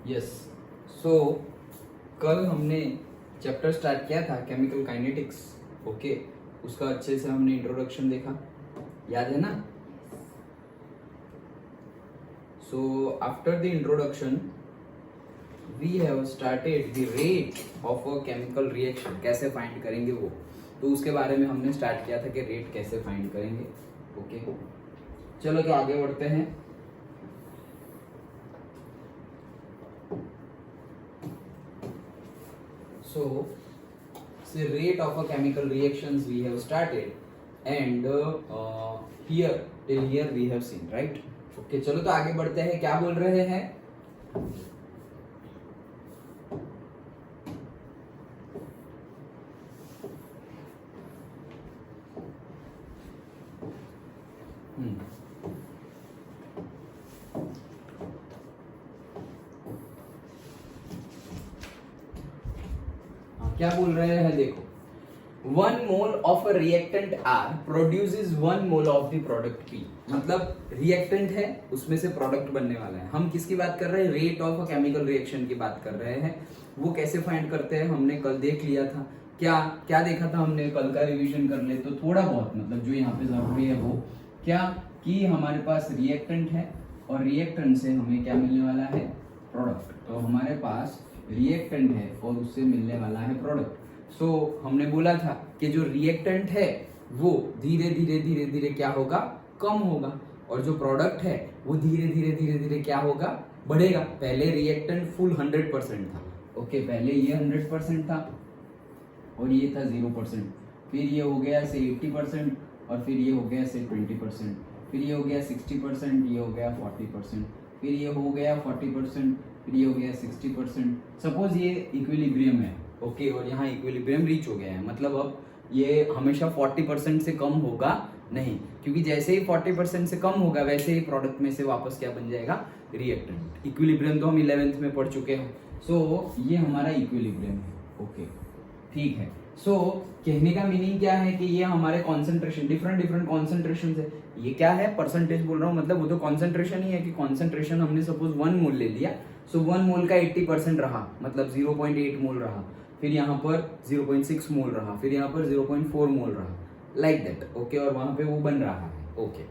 Yes. सो कल हमने chapter start किया था केमिकल काइनेटिक्स। ओके, उसका अच्छे से हमने इंट्रोडक्शन देखा, याद है ना? So after the introduction we have started the rate of a chemical reaction. कैसे फाइंड करेंगे वो, तो उसके बारे में हमने स्टार्ट किया था कि रेट कैसे फाइंड करेंगे। ओके, चलो तो आगे बढ़ते हैं। So, the rate of a chemical reactions we have started, and here till here we have seen, right? Okay, चलो तो आगे बढ़ते हैं। क्या बोल रहे हैं? क्या बोल रहे हैं? देखो, 1 mole of a reactant R produces 1 mole of the product P। मतलब रिएक्टेंट है, उसमें से प्रोडक्ट बनने वाला है। हम किसकी बात कर रहे हैं? Rate of a chemical reaction की बात कर रहे हैं। वो कैसे फाइंड करते हैं हमने कल देख लिया था। क्या क्या देखा था हमने? कल का रिवीजन कर ले तो थोड़ा बहुत, मतलब जो यहाँ पे जरूरी है वो क्या कि हमारे पास रिएक्टेंट है और रिएक्टेंट से हमें क्या मिलने वाला है? प्रोडक्ट। तो हमारे पास रिएक्टेंट है और उससे मिलने वाला है प्रोडक्ट। सो हमने बोला था कि जो रिएक्टेंट है वो धीरे धीरे धीरे धीरे क्या होगा? कम होगा, और जो प्रोडक्ट है वो धीरे धीरे धीरे धीरे क्या होगा? बढ़ेगा। पहले रिएक्टेंट फुल 100% था। ओके, पहले ये 100% था और ये था 0%, फिर ये हो गया से 80% और फिर ये हो गया से 20%, फिर ये हो गया 60%, ये हो गया 40%, फिर ये हो गया 40%, फिर ये हो गया 60%। सपोज ये इक्विलिब्रियम है, ओके, और यहाँ इक्विलिब्रियम रीच हो गया है, मतलब अब ये हमेशा 40% से कम होगा नहीं, क्योंकि जैसे ही 40% से कम होगा वैसे ही प्रोडक्ट में से वापस क्या बन जाएगा? रिएक्टेंट। इक्विलिब्रियम तो हम 11th में पढ़ चुके हैं। सो ये हमारा इक्विलिब्रियम है। ओके, ठीक है। सो कहने का मीनिंग क्या है कि ये हमारे कॉन्सेंट्रेशन, डिफरेंट डिफरेंट कॉन्सेंट्रेशन है। ये क्या है? परसेंटेज बोल रहा हूँ, मतलब वो तो कॉन्सेंट्रेशन ही है कि कॉन्सेंट्रेशन हमने सपोज 1 मोल ले लिया। सो 1 मोल का 80% रहा, मतलब 0.8 मोल रहा, फिर यहाँ पर 0.6 मोल रहा, फिर यहाँ पर 0.4 मोल रहा, लाइक दैट। ओके, और वहां पे वो बन रहा है। ओके,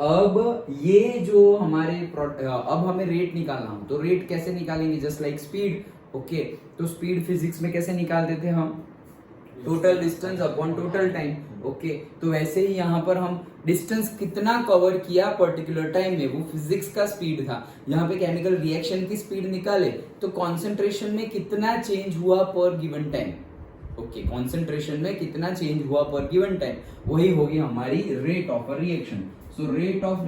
अब ये जो हमारे अब हमें रेट निकालना हो, तो रेट कैसे निकालेंगे? Just like speed. ओके, तो स्पीड फिजिक्स में कैसे निकालते थे हम? Total distance upon total time. Okay, तो वैसे ही यहाँ पर हम डिस्टेंस कितना कवर किया पर्टिकुलर टाइम में, वो फिजिक्स का स्पीड था। यहाँ पे केमिकल रिएक्शन की स्पीड निकाले तो कॉन्सेंट्रेशन में कितना चेंज हुआ पर गिवन टाइम। ओके, कॉन्सेंट्रेशन में कितना चेंज हुआ पर गिवन टाइम, वही होगी हमारी rate of a reaction. So rate of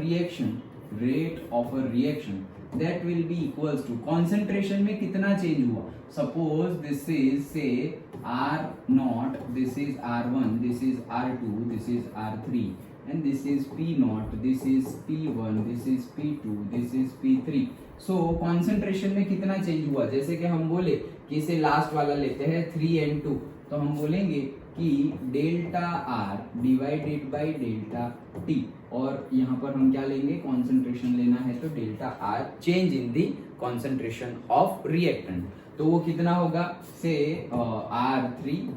a reaction that will be equals to concentration में कितना चेंज हुआ। suppose this is say R0, this is R1, this is R2, this is R3 and this is P0, this is P1, this is P2, this is P3। so concentration में कितना change हुआ? जैसे कि हम बोले कि इसे लास्ट वाला लेते हैं 3N2, तो हम बोलेंगे कि delta R divided by delta T, और यहाँ पर हम क्या लेंगे? कॉन्सेंट्रेशन लेना है तो delta R change in the concentration of reactant. तो वो कितना होगा? से R3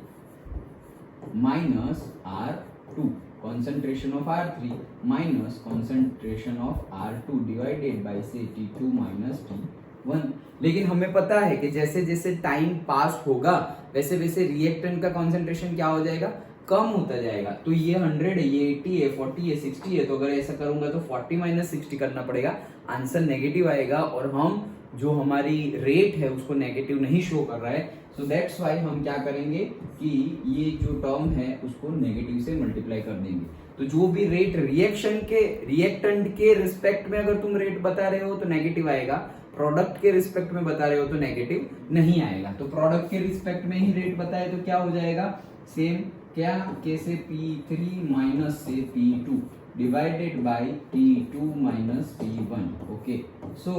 minus R2, concentration of R3 minus concentration of R2 divided by से T2 माइनस T1। लेकिन हमें पता है कि जैसे जैसे टाइम पास होगा वैसे वैसे रिएक्टेंट का कॉन्सेंट्रेशन क्या हो जाएगा? कम होता जाएगा। तो ये 100 है, ये 80 है, 40 है, 60 है, तो अगर ऐसा करूंगा तो 40 माइनस 60 करना पड़ेगा, आंसर नेगेटिव आएगा, और हम जो हमारी रेट है उसको नेगेटिव नहीं शो कर रहा है। सो दैट्स वाई हम क्या करेंगे कि ये जो टर्म है उसको नेगेटिव से मल्टीप्लाई कर देंगे। तो जो भी रेट रिएक्टेंट के रिस्पेक्ट में अगर तुम रेट बता रहे हो तो नेगेटिव आएगा, प्रोडक्ट के रिस्पेक्ट में बता रहे हो तो नेगेटिव नहीं आएगा। तो प्रोडक्ट के रिस्पेक्ट में ही रेट बताए तो क्या हो जाएगा? सेम क्या कैसे P3 माइनस से P2 divided by T2 minus T1। Okay, so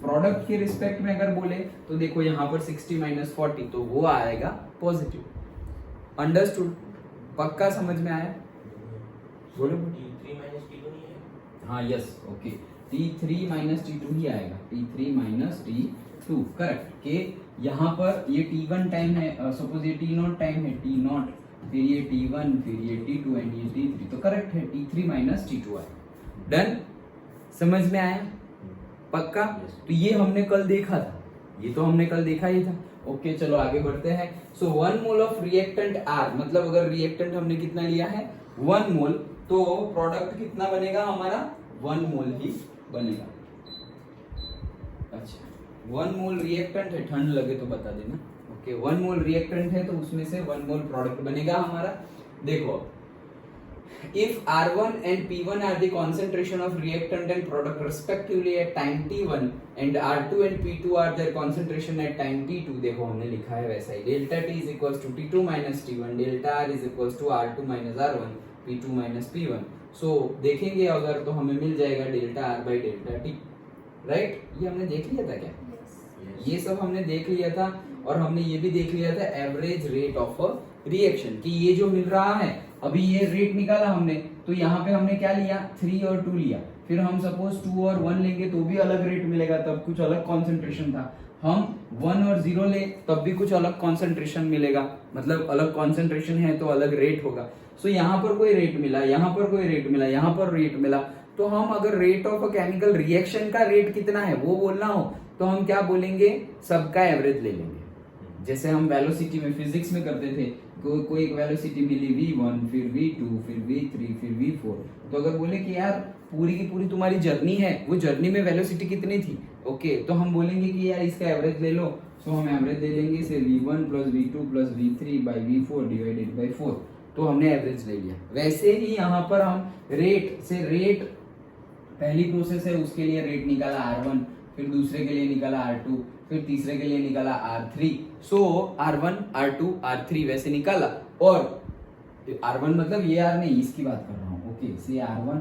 product के रिस्पेक्ट में अगर बोले तो देखो यहाँ पर 60 माइनस 40, तो वो आएगा पॉजिटिव। अंडरस्टूड? पक्का समझ में आया? बोलो। T3 माइनस T2 नहीं है? हाँ, yes, okay. T3 minus T2 ही आएगा, T3 माइनस T2, करेक्ट। के यहाँ पर ये T1 टाइम है, सपोज ये T0 टाइम है, T0, फिर ये T1, फिर ये T2 एंड ये T3, तो करेक्ट है T3 माइनस T2 आएगा। डन, समझ में आया? पक्का? तो ये हमने कल देखा था, ये तो हमने कल देखा ही था। ओके चलो आगे बढ़ते हैं। सो 1 मोल ऑफ रिएक्टेंट R, मतलब अगर रिएक्टेंट हमने कितना लिया है 1 मोल, तो प्रोडक्ट कितना बनेगा हमारा 1 मोल ही बनेगा। अच्छा 1 मोल रिएक्टेंट है, ठंड लगे तो बता देना। ओके 1 मोल रिएक्टेंट है तो उसमें से 1 मोल प्रोडक्ट बनेगा हमारा। देखो if R1 and P1 are the concentration of reactant and product respectively at time T1 and R2 and P2 are their concentration at time T2, देखो हमने लिखा है वैसा ही, delta T is equals to T2 minus T1, delta R is equals to R2 minus R1, P2 minus P1। so देखेंगे अगर तो हमें मिल जाएगा delta R by delta T, right? ये हमने देख लिया था क्या? ये सब हमने देख लिया था, और हमने ये भी देख लिया था एवरेज रेट ऑफ रिएक्शन, कि ये जो मिल रहा है अभी ये रेट निकाला हमने, तो यहाँ पे हमने क्या लिया 3 और 2 लिया, फिर हम सपोज 2 और 1 लेंगे तो भी अलग रेट मिलेगा, तब कुछ अलग कॉन्सेंट्रेशन था। हम 1 और 0 ले तब भी कुछ अलग कॉन्सेंट्रेशन मिलेगा, मतलब अलग कॉन्सेंट्रेशन है तो अलग रेट होगा। सो यहाँ पर कोई रेट मिला, यहाँ पर कोई रेट मिला, यहाँ पर रेट मिला, तो हम अगर rate of a chemical reaction का रेट कितना है वो बोलना हो तो हम क्या बोलेंगे, सबका एवरेज ले लेंगे। जैसे हम वेलोसिटी में फिजिक्स में करते थे, कोई एक वेलोसिटी मिली v1, फिर v2, फिर v3, फिर v4, तो अगर बोले कि यार पूरी की पूरी तुम्हारी जर्नी है, वो जर्नी में वेलोसिटी कितनी थी, ओके तो हम बोलेंगे कि यार इसका एवरेज ले लो। सो हम एवरेज ले लेंगे इसे v1 plus v2 plus v3 by v4 divided by 4, तो हमने एवरेज ले लिया। वैसे ही यहाँ पर हम रेट से, रेट पहली प्रोसेस है उसके लिए रेट निकाला R1, फिर दूसरे के लिए निकाला R2, फिर तीसरे के लिए निकाला R3। सो R1, R2, R3 वैसे निकाला, और R1 मतलब ये R नहीं, इसकी बात कर रहा हूँ। ओके से R1,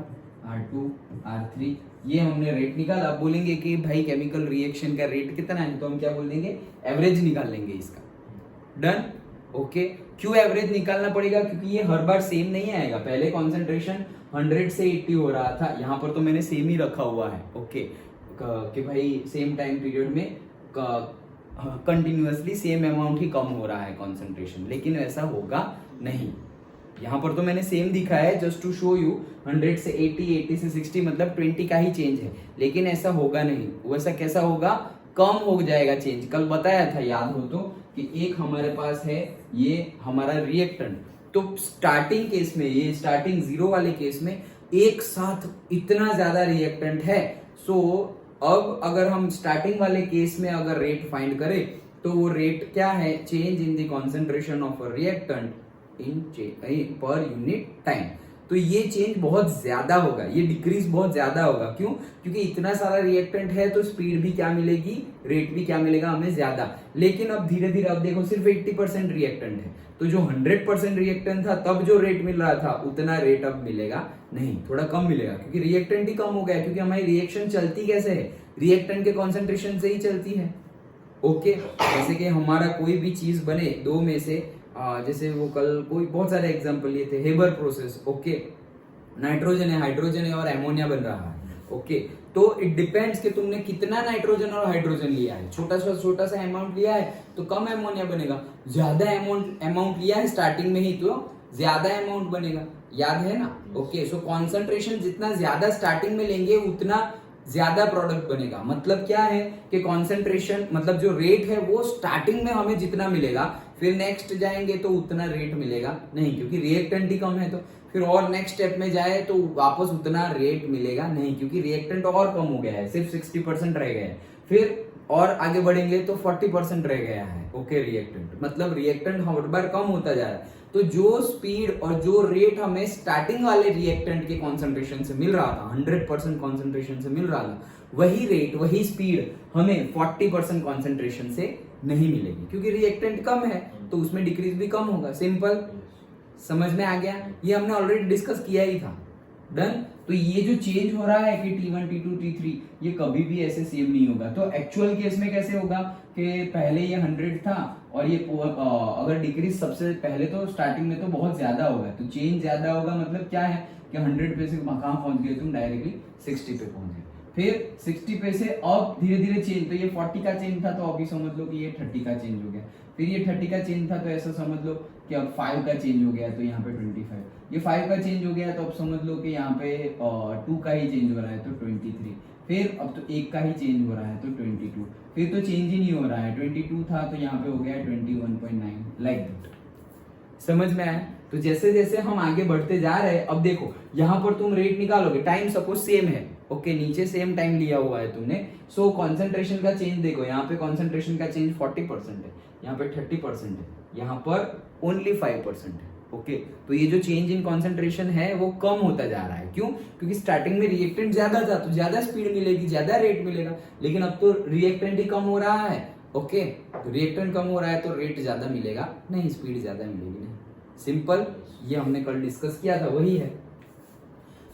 R2, R3 ये हमने रेट निकाला। अब बोलेंगे कि भाई केमिकल रिएक्शन का रेट कितना है, तो हम क्या बोल देंगे, एवरेज निकाल लेंगे इसका। डन। ओके क्यों एवरेज निकालना पड़ेगा, क्योंकि ये हर बार सेम नहीं आएगा। पहले कॉन्सेंट्रेशन 100 से 80 हो रहा था, यहाँ पर तो मैंने सेम ही रखा हुआ है। ओके कि भाई सेम टाइम पीरियड में कंटिन्यूअसली सेम अमाउंट ही कम हो रहा है कॉन्सेंट्रेशन, लेकिन ऐसा होगा नहीं। यहाँ पर तो मैंने सेम दिखाया है जस्ट टू शो यू, 100 से 80, 80 से 60 मतलब 20 का ही चेंज है, लेकिन ऐसा होगा नहीं। वैसा कैसा होगा, कम हो जाएगा चेंज। कल बताया था याद हो तो, कि एक हमारे पास है ये हमारा रिएक्टेंट, तो स्टार्टिंग केस में, ये स्टार्टिंग 0 वाले केस में एक साथ इतना ज्यादा रिएक्टेंट है। सो अब अगर हम स्टार्टिंग वाले केस में अगर रेट फाइंड करें तो वो रेट क्या है, change in the concentration of a reactant in per unit time. तो ये चेंज बहुत ज्यादा होगा, ये डिक्रीज बहुत ज्यादा होगा। क्यों? क्योंकि इतना सारा रिएक्टेंट है तो स्पीड भी क्या मिलेगी, रेट भी क्या मिलेगा हमें ज्यादा। लेकिन अब धीरे धीरे, अब देखो सिर्फ 80% रिएक्टेंट है, तो जो 100% रिएक्टेंट था तब जो रेट मिल रहा था उतना रेट अब मिलेगा नहीं, थोड़ा कम मिलेगा, क्योंकि रिएक्टेंट ही कम हो गया। क्योंकि हमारी रिएक्शन चलती कैसे है, रिएक्टेंट के कॉन्सेंट्रेशन से ही चलती है। ओके जैसे कि हमारा कोई भी चीज बने दो में से, जैसे वो कल कोई बहुत सारे एग्जांपल लिए थे, हेबर प्रोसेस। ओके नाइट्रोजन है, हाइड्रोजन है और एमोनिया बन रहा है। ओके तो इट डिपेंड्स कि तुमने कितना नाइट्रोजन और हाइड्रोजन लिया है। छोटा सा अमाउंट लिया है तो कम एमोनिया बनेगा, ज्यादा अमाउंट लिया है स्टार्टिंग में ही तो ज्यादा अमाउंट बनेगा, याद है ना। ओके सो कॉन्सेंट्रेशन जितना ज्यादा स्टार्टिंग में लेंगे उतना ज्यादा प्रोडक्ट बनेगा। मतलब क्या है कि कॉन्सेंट्रेशन मतलब जो रेट है वो स्टार्टिंग में हमें जितना मिलेगा, फिर नेक्स्ट जाएंगे तो उतना रेट मिलेगा नहीं, क्योंकि रिएक्टेंट ही कम है। तो फिर और नेक्स्ट स्टेप में जाए तो वापस उतना रेट मिलेगा नहीं, क्योंकि रिएक्टेंट और कम हो गया है, सिर्फ 60% रह गया है। फिर और आगे बढ़ेंगे तो 40% रह गया है। ओके रिएक्टेंट मतलब रिएक्टेंट हर बार कम होता जा रहा है। तो जो स्पीड और जो रेट हमें स्टार्टिंग वाले रिएक्टेंट के कॉन्सेंट्रेशन से मिल रहा था, 100% कॉन्सेंट्रेशन से मिल रहा था, वही रेट वही स्पीड हमें 40% कॉन्सेंट्रेशन से नहीं मिलेगी, क्योंकि रिएक्टेंट कम है तो उसमें डिक्रीज भी कम होगा। सिंपल, समझ में आ गया। ये हमने ऑलरेडी डिस्कस किया ही था। डन। तो ये जो चेंज हो रहा है कि T1, T2, T3 ये कभी भी ऐसे सेम नहीं होगा। तो एक्चुअल केस में कैसे होगा कि पहले ये 100 था और ये अगर डिक्रीज सबसे पहले तो स्टार्टिंग में तो बहुत ज्यादा होगा, तो चेंज ज्यादा होगा। मतलब क्या है कि 100 पे से कहाँ पहुंच गए तुम, डायरेक्टली 60 पे पहुंच गए। फिर 60 पे से अब धीरे धीरे चेंज, तो ये 40 का चेंज था तो अभी समझ लो कि ये 30 का चेंज हो गया, फिर ये 30 का चेंज था तो ऐसा समझ लो कि अब 5 का चेंज हो गया तो यहाँ पे 25, ये 5 का चेंज हो गया तो अब समझ लो कि यहाँ पे 2 का ही चेंज हो रहा है तो 23, फिर अब तो 1 का ही चेंज हो रहा है तो 22, फिर तो चेंज ही नहीं हो रहा है, 22 था तो यहाँ पे हो गया 21.9, लाइक दैट। समझ में आया? तो जैसे जैसे हम आगे बढ़ते जा रहे हैं, अब देखो यहाँ पर तुम रेट निकालोगे, टाइम सपोज सेम है, ओके, नीचे सेम टाइम लिया हुआ है तुमने, सो कॉन्सेंट्रेशन का चेंज देखो, यहाँ पे कॉन्सेंट्रेशन का चेंज 40% है, यहाँ पे 30% है, यहाँ पर ओनली 5% है, ओके। तो ये जो चेंज इन कॉन्सेंट्रेशन है वो कम होता जा रहा है, क्यों? क्योंकि स्टार्टिंग में रिएक्टेंट ज्यादा था तो ज्यादा स्पीड मिलेगी, ज्यादा रेट मिलेगा, लेकिन अब तो रिएक्टेंट ही कम हो रहा है, ओके, रिएक्टेंट कम हो रहा है तो रेट ज्यादा मिलेगा नहीं, स्पीड ज्यादा मिलेगी नहीं, सिंपल, ये हमने कल डिस्कस किया था, वही है।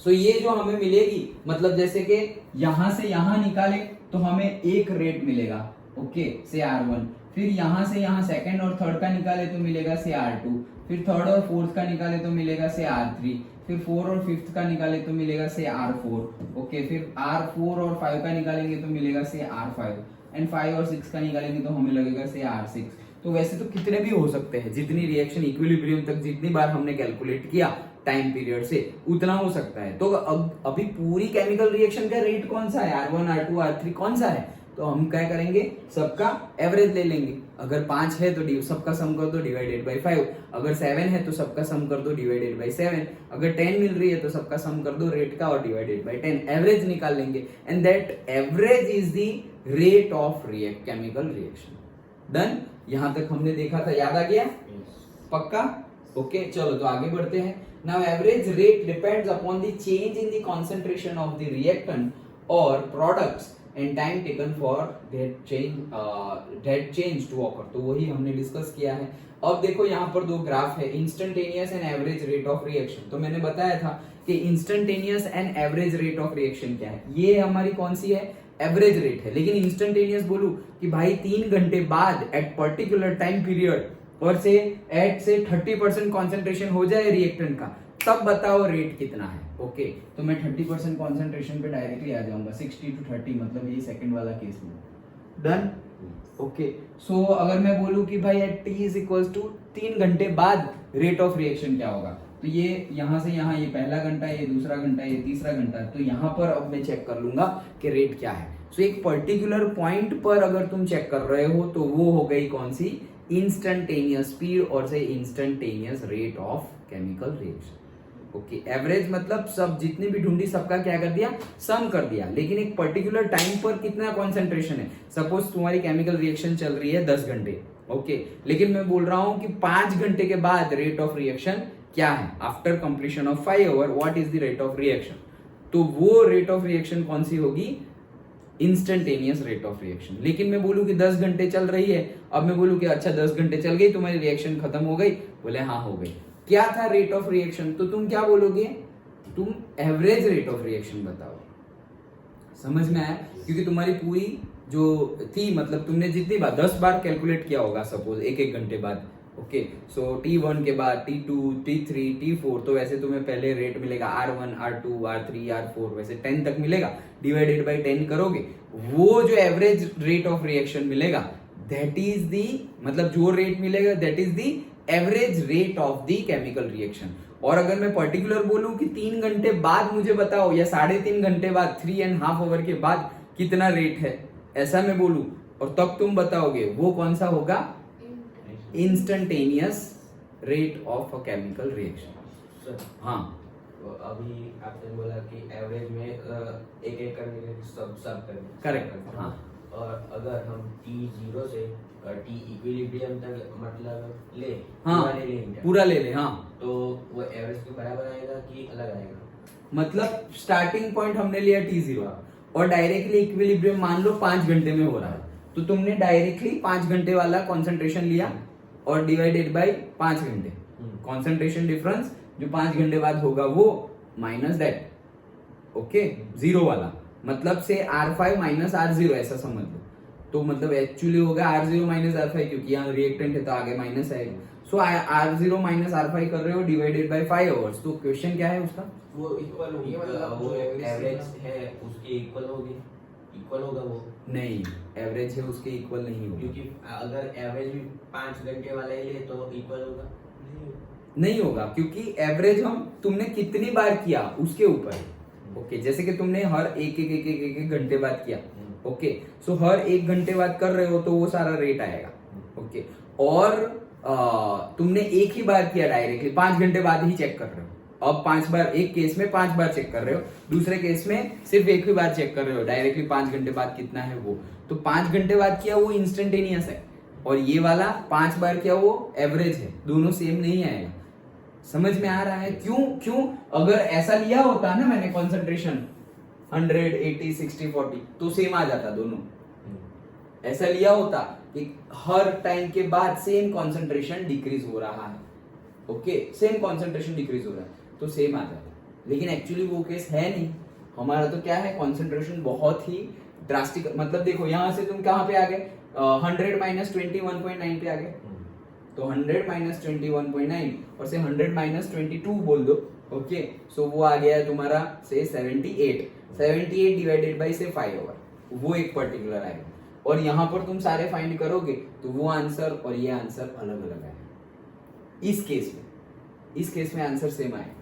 सो ये जो हमें मिलेगी, मतलब जैसे कि यहां से यहां निकाले तो हमें एक रेट मिलेगा, ओके, से R1, फिर यहां से यहां सेकंड और थर्ड का निकाले तो मिलेगा से R2, फिर थर्ड और फोर्थ का निकाले तो मिलेगा से R3, फिर 4 और 5th का निकाले तो मिलेगा से R4, ओके, फिर R4 और 5 का निकालेंगे तो मिलेगा से R5, एंड 5 और 6 का निकालेंगे तो हमें लगेगा से R6। तो वैसे तो कितने भी हो सकते हैं, जितनी रिएक्शन इक्विलिब्रियम तक जितनी बार हमने कैलकुलेट किया टाइम पीरियड से उतना हो सकता है। तो अब अभी पूरी केमिकल रिएक्शन का रेट कौन सा है, R1 R2 R3 कौन सा है, तो हम क्या करेंगे, सबका एवरेज ले लेंगे, अगर 5 है तो सबका सम कर दो डिवाइडेड बाई 5, अगर 7 है तो सबका सम कर दो डिवाइडेड बाई 7, अगर 10 मिल रही है तो सबका सम कर दो रेट का और डिवाइडेड बाई 10, एवरेज निकाल लेंगे, and that average is the rate of chemical reaction. Done, यहां तक हमने देखा था, याद आ गया? पक्का? ओके, चलो तो आगे बढ़ते हैं। Now average rate depends upon the change in the concentration of the reactant और products and time taken for that change to occur, तो वही हमने डिस्कस किया है। अब देखो यहाँ पर दो ग्राफ है, instantaneous and average rate of reaction. तो मैंने बताया था कि instantaneous and average rate of reaction क्या है, ये हमारी कौन सी है, एवरेज रेट है। लेकिन इंस्टेंटेनियस बोलूं कि भाई 3 घंटे बाद एट पर्टिकुलर टाइम पीरियड और से एट से 30% कॉन्सेंट्रेशन हो जाए रिएक्टेंट का, तब बताओ रेट कितना है, ओके। तो मैं 30% कॉन्सेंट्रेशन पे डायरेक्टली आ जाऊंगा, 60 to 30, मतलब ये सेकंड वाला केस में। Done, okay. सो अगर मैं बोलूं कि भाई at t is equals to 3 घंटे बाद रेट ऑफ रिएक्शन क्या होगा, तो ये यहां से यहां, ये पहला घंटा, ये दूसरा घंटा, ये तीसरा घंटा, तो यहां पर अब मैं चेक कर लूंगा कि रेट क्या है। सो एक पर्टिकुलर पॉइंट पर अगर तुम चेक कर रहे हो तो वो हो गई कौन सी, इंस्टेंटेनियस स्पीड और से instantaneous rate of chemical reaction, okay. Average मतलब सब जितनी भी ढूंढी सबका क्या कर दिया, सम कर दिया, लेकिन एक पर्टिकुलर टाइम पर कितना कॉन्सेंट्रेशन है। सपोज तुम्हारी केमिकल रिएक्शन चल रही है 10 घंटे, ओके, लेकिन मैं बोल रहा हूं कि 5 घंटे के बाद रेट ऑफ रिएक्शन क्या है, after completion of 5 hour what is the rate of reaction, तो वो रेट ऑफ रिएक्शन कौन सी होगी, इंस्टेंटेनियस रेट ऑफ रिएक्शन। लेकिन मैं बोलूं कि 10 घंटे चल रही है, अब मैं बोलूं कि अच्छा 10 घंटे चल गई, तुम्हारी रिएक्शन खत्म हो गई, बोले हाँ हो गई, क्या था रेट ऑफ रिएक्शन, तो तुम क्या बोलोगे, तुम एवरेज रेट ऑफ रिएक्शन बताओ। समझ में आया? क्योंकि तुम्हारी पूरी जो थी, मतलब तुमने जितनी बार 10 बार कैलकुलेट किया होगा सपोज एक घंटे बाद, ओके। सो T1 के बाद T2 T3 T4, तो वैसे तुम्हें पहले रेट मिलेगा R1 R2 R3 R4, वैसे 10 तक मिलेगा, डिवाइडेड बाई 10 करोगे, वो जो एवरेज रेट ऑफ रिएक्शन मिलेगा दैट इज दी, मतलब जो रेट मिलेगा that is the average rate of the chemical reaction. और अगर मैं पर्टिकुलर बोलूं कि 3 घंटे बाद मुझे बताओ, या 3.5 घंटे बाद, 3.5 आवर के बाद कितना रेट है, ऐसा मैं बोलूं, और तब तुम बताओगे, वो कौन सा होगा, instantaneous rate of a chemical reaction. हाँ, तो अभी आपने बोला कि एवरेज में एक एक करने के सब करने, करेक्ट, हाँ। और अगर हम T0 से T इक्विलिब्रियम तक मतलब ले, हाँ, पूरा ले लेंगे, पूरा ले ले, हाँ, तो वो एवरेज के बराबर आएगा कि अलग आएगा, मतलब स्टार्टिंग पॉइंट हमने लिया T0 और डायरेक्टली इक्विलिब्रियम मान लो 5 घंटे में हो रहा है, तो तुमने डायरेक्टली 5 घंटे वाला कॉन्सेंट्रेशन लिया और डिवाइडेड बाई 5 घंटे, कॉन्सेंट्रेशन डिफरेंस जो 5 घंटे बाद होगा वो माइनस दैट, ओके, 0 वाला, मतलब से R5 माइनस R0 ऐसा समझ लो। तो मतलब एक्चुअली होगा R0 माइनस R5, क्योंकि यहाँ रिएक्टेंट है तो आगे माइनस आएगा। सो R0 माइनस R5 कर रहे हो डिवाइडेड बाय 5 आवर्स। तो क्वेश्चन क्या है उसका? वो इक्वल होगी, मतलब वो एवरेज है उसके इक्वल होगी, इक्वल होगा वो। नहीं, एवरेज है उसके इक्वल नहीं होगा, क्योंकि अगर एवरेज भी 5 घंटे वाला ही ले तो इक्वल होगा, नहीं होगा, क्योंकि एवरेज हम तुमने कितनी बार किया उसके ऊपर है। ओके, जैसे कि तुमने हर एक घंटे बाद किया, ओके, सो हर 1 घंटे बाद कर रहे हो तो वो सारा रेट आएगा। ओके, और तुमने एक ही बार किया डायरेक्टली, 5 घंटे बाद ही चेक कर रहे हो। अब 5 बार, एक केस में 5 बार चेक कर रहे हो, दूसरे केस में सिर्फ एक ही बार चेक कर रहे हो डायरेक्टली 5 घंटे बाद कितना है वो। तो 5 घंटे बाद किया वो इंस्टेंटेनियस है, और ये वाला 5 बार किया वो एवरेज है, दोनों सेम नहीं आएगा। समझ में आ रहा है? क्यों अगर ऐसा लिया होता ना मैंने कंसंट्रेशन 100, 80, 60, 40 तो सेम आ जाता दोनों। ऐसा लिया होता कि हर टाइम के बाद सेम कंसंट्रेशन डिक्रीज हो रहा है, ओके, सेम कंसंट्रेशन डिक्रीज हो रहा है तो सेम आ जाता, लेकिन एक्चुअली वो केस है नहीं। हमारा तो क्या है, कंसंट्रेशन बहुत ही ड्रास्टिक, मतलब देखो यहां से तुम कहां पे आ गए, 100 माइनस 21.9 पे आ गए, तो 100 माइनस 21.9 और से 100 माइनस 22 बोल दो, ओके, सो वो आ गया है तुम्हारा से 78 डिवाइडेड बाई से 5 आवर, वो एक पर्टिकुलर आएगा। और यहां पर तुम सारे फाइंड करोगे तो वो आंसर और ये आंसर अलग अलग आएगा। इस केस में आंसर सेम आएगा,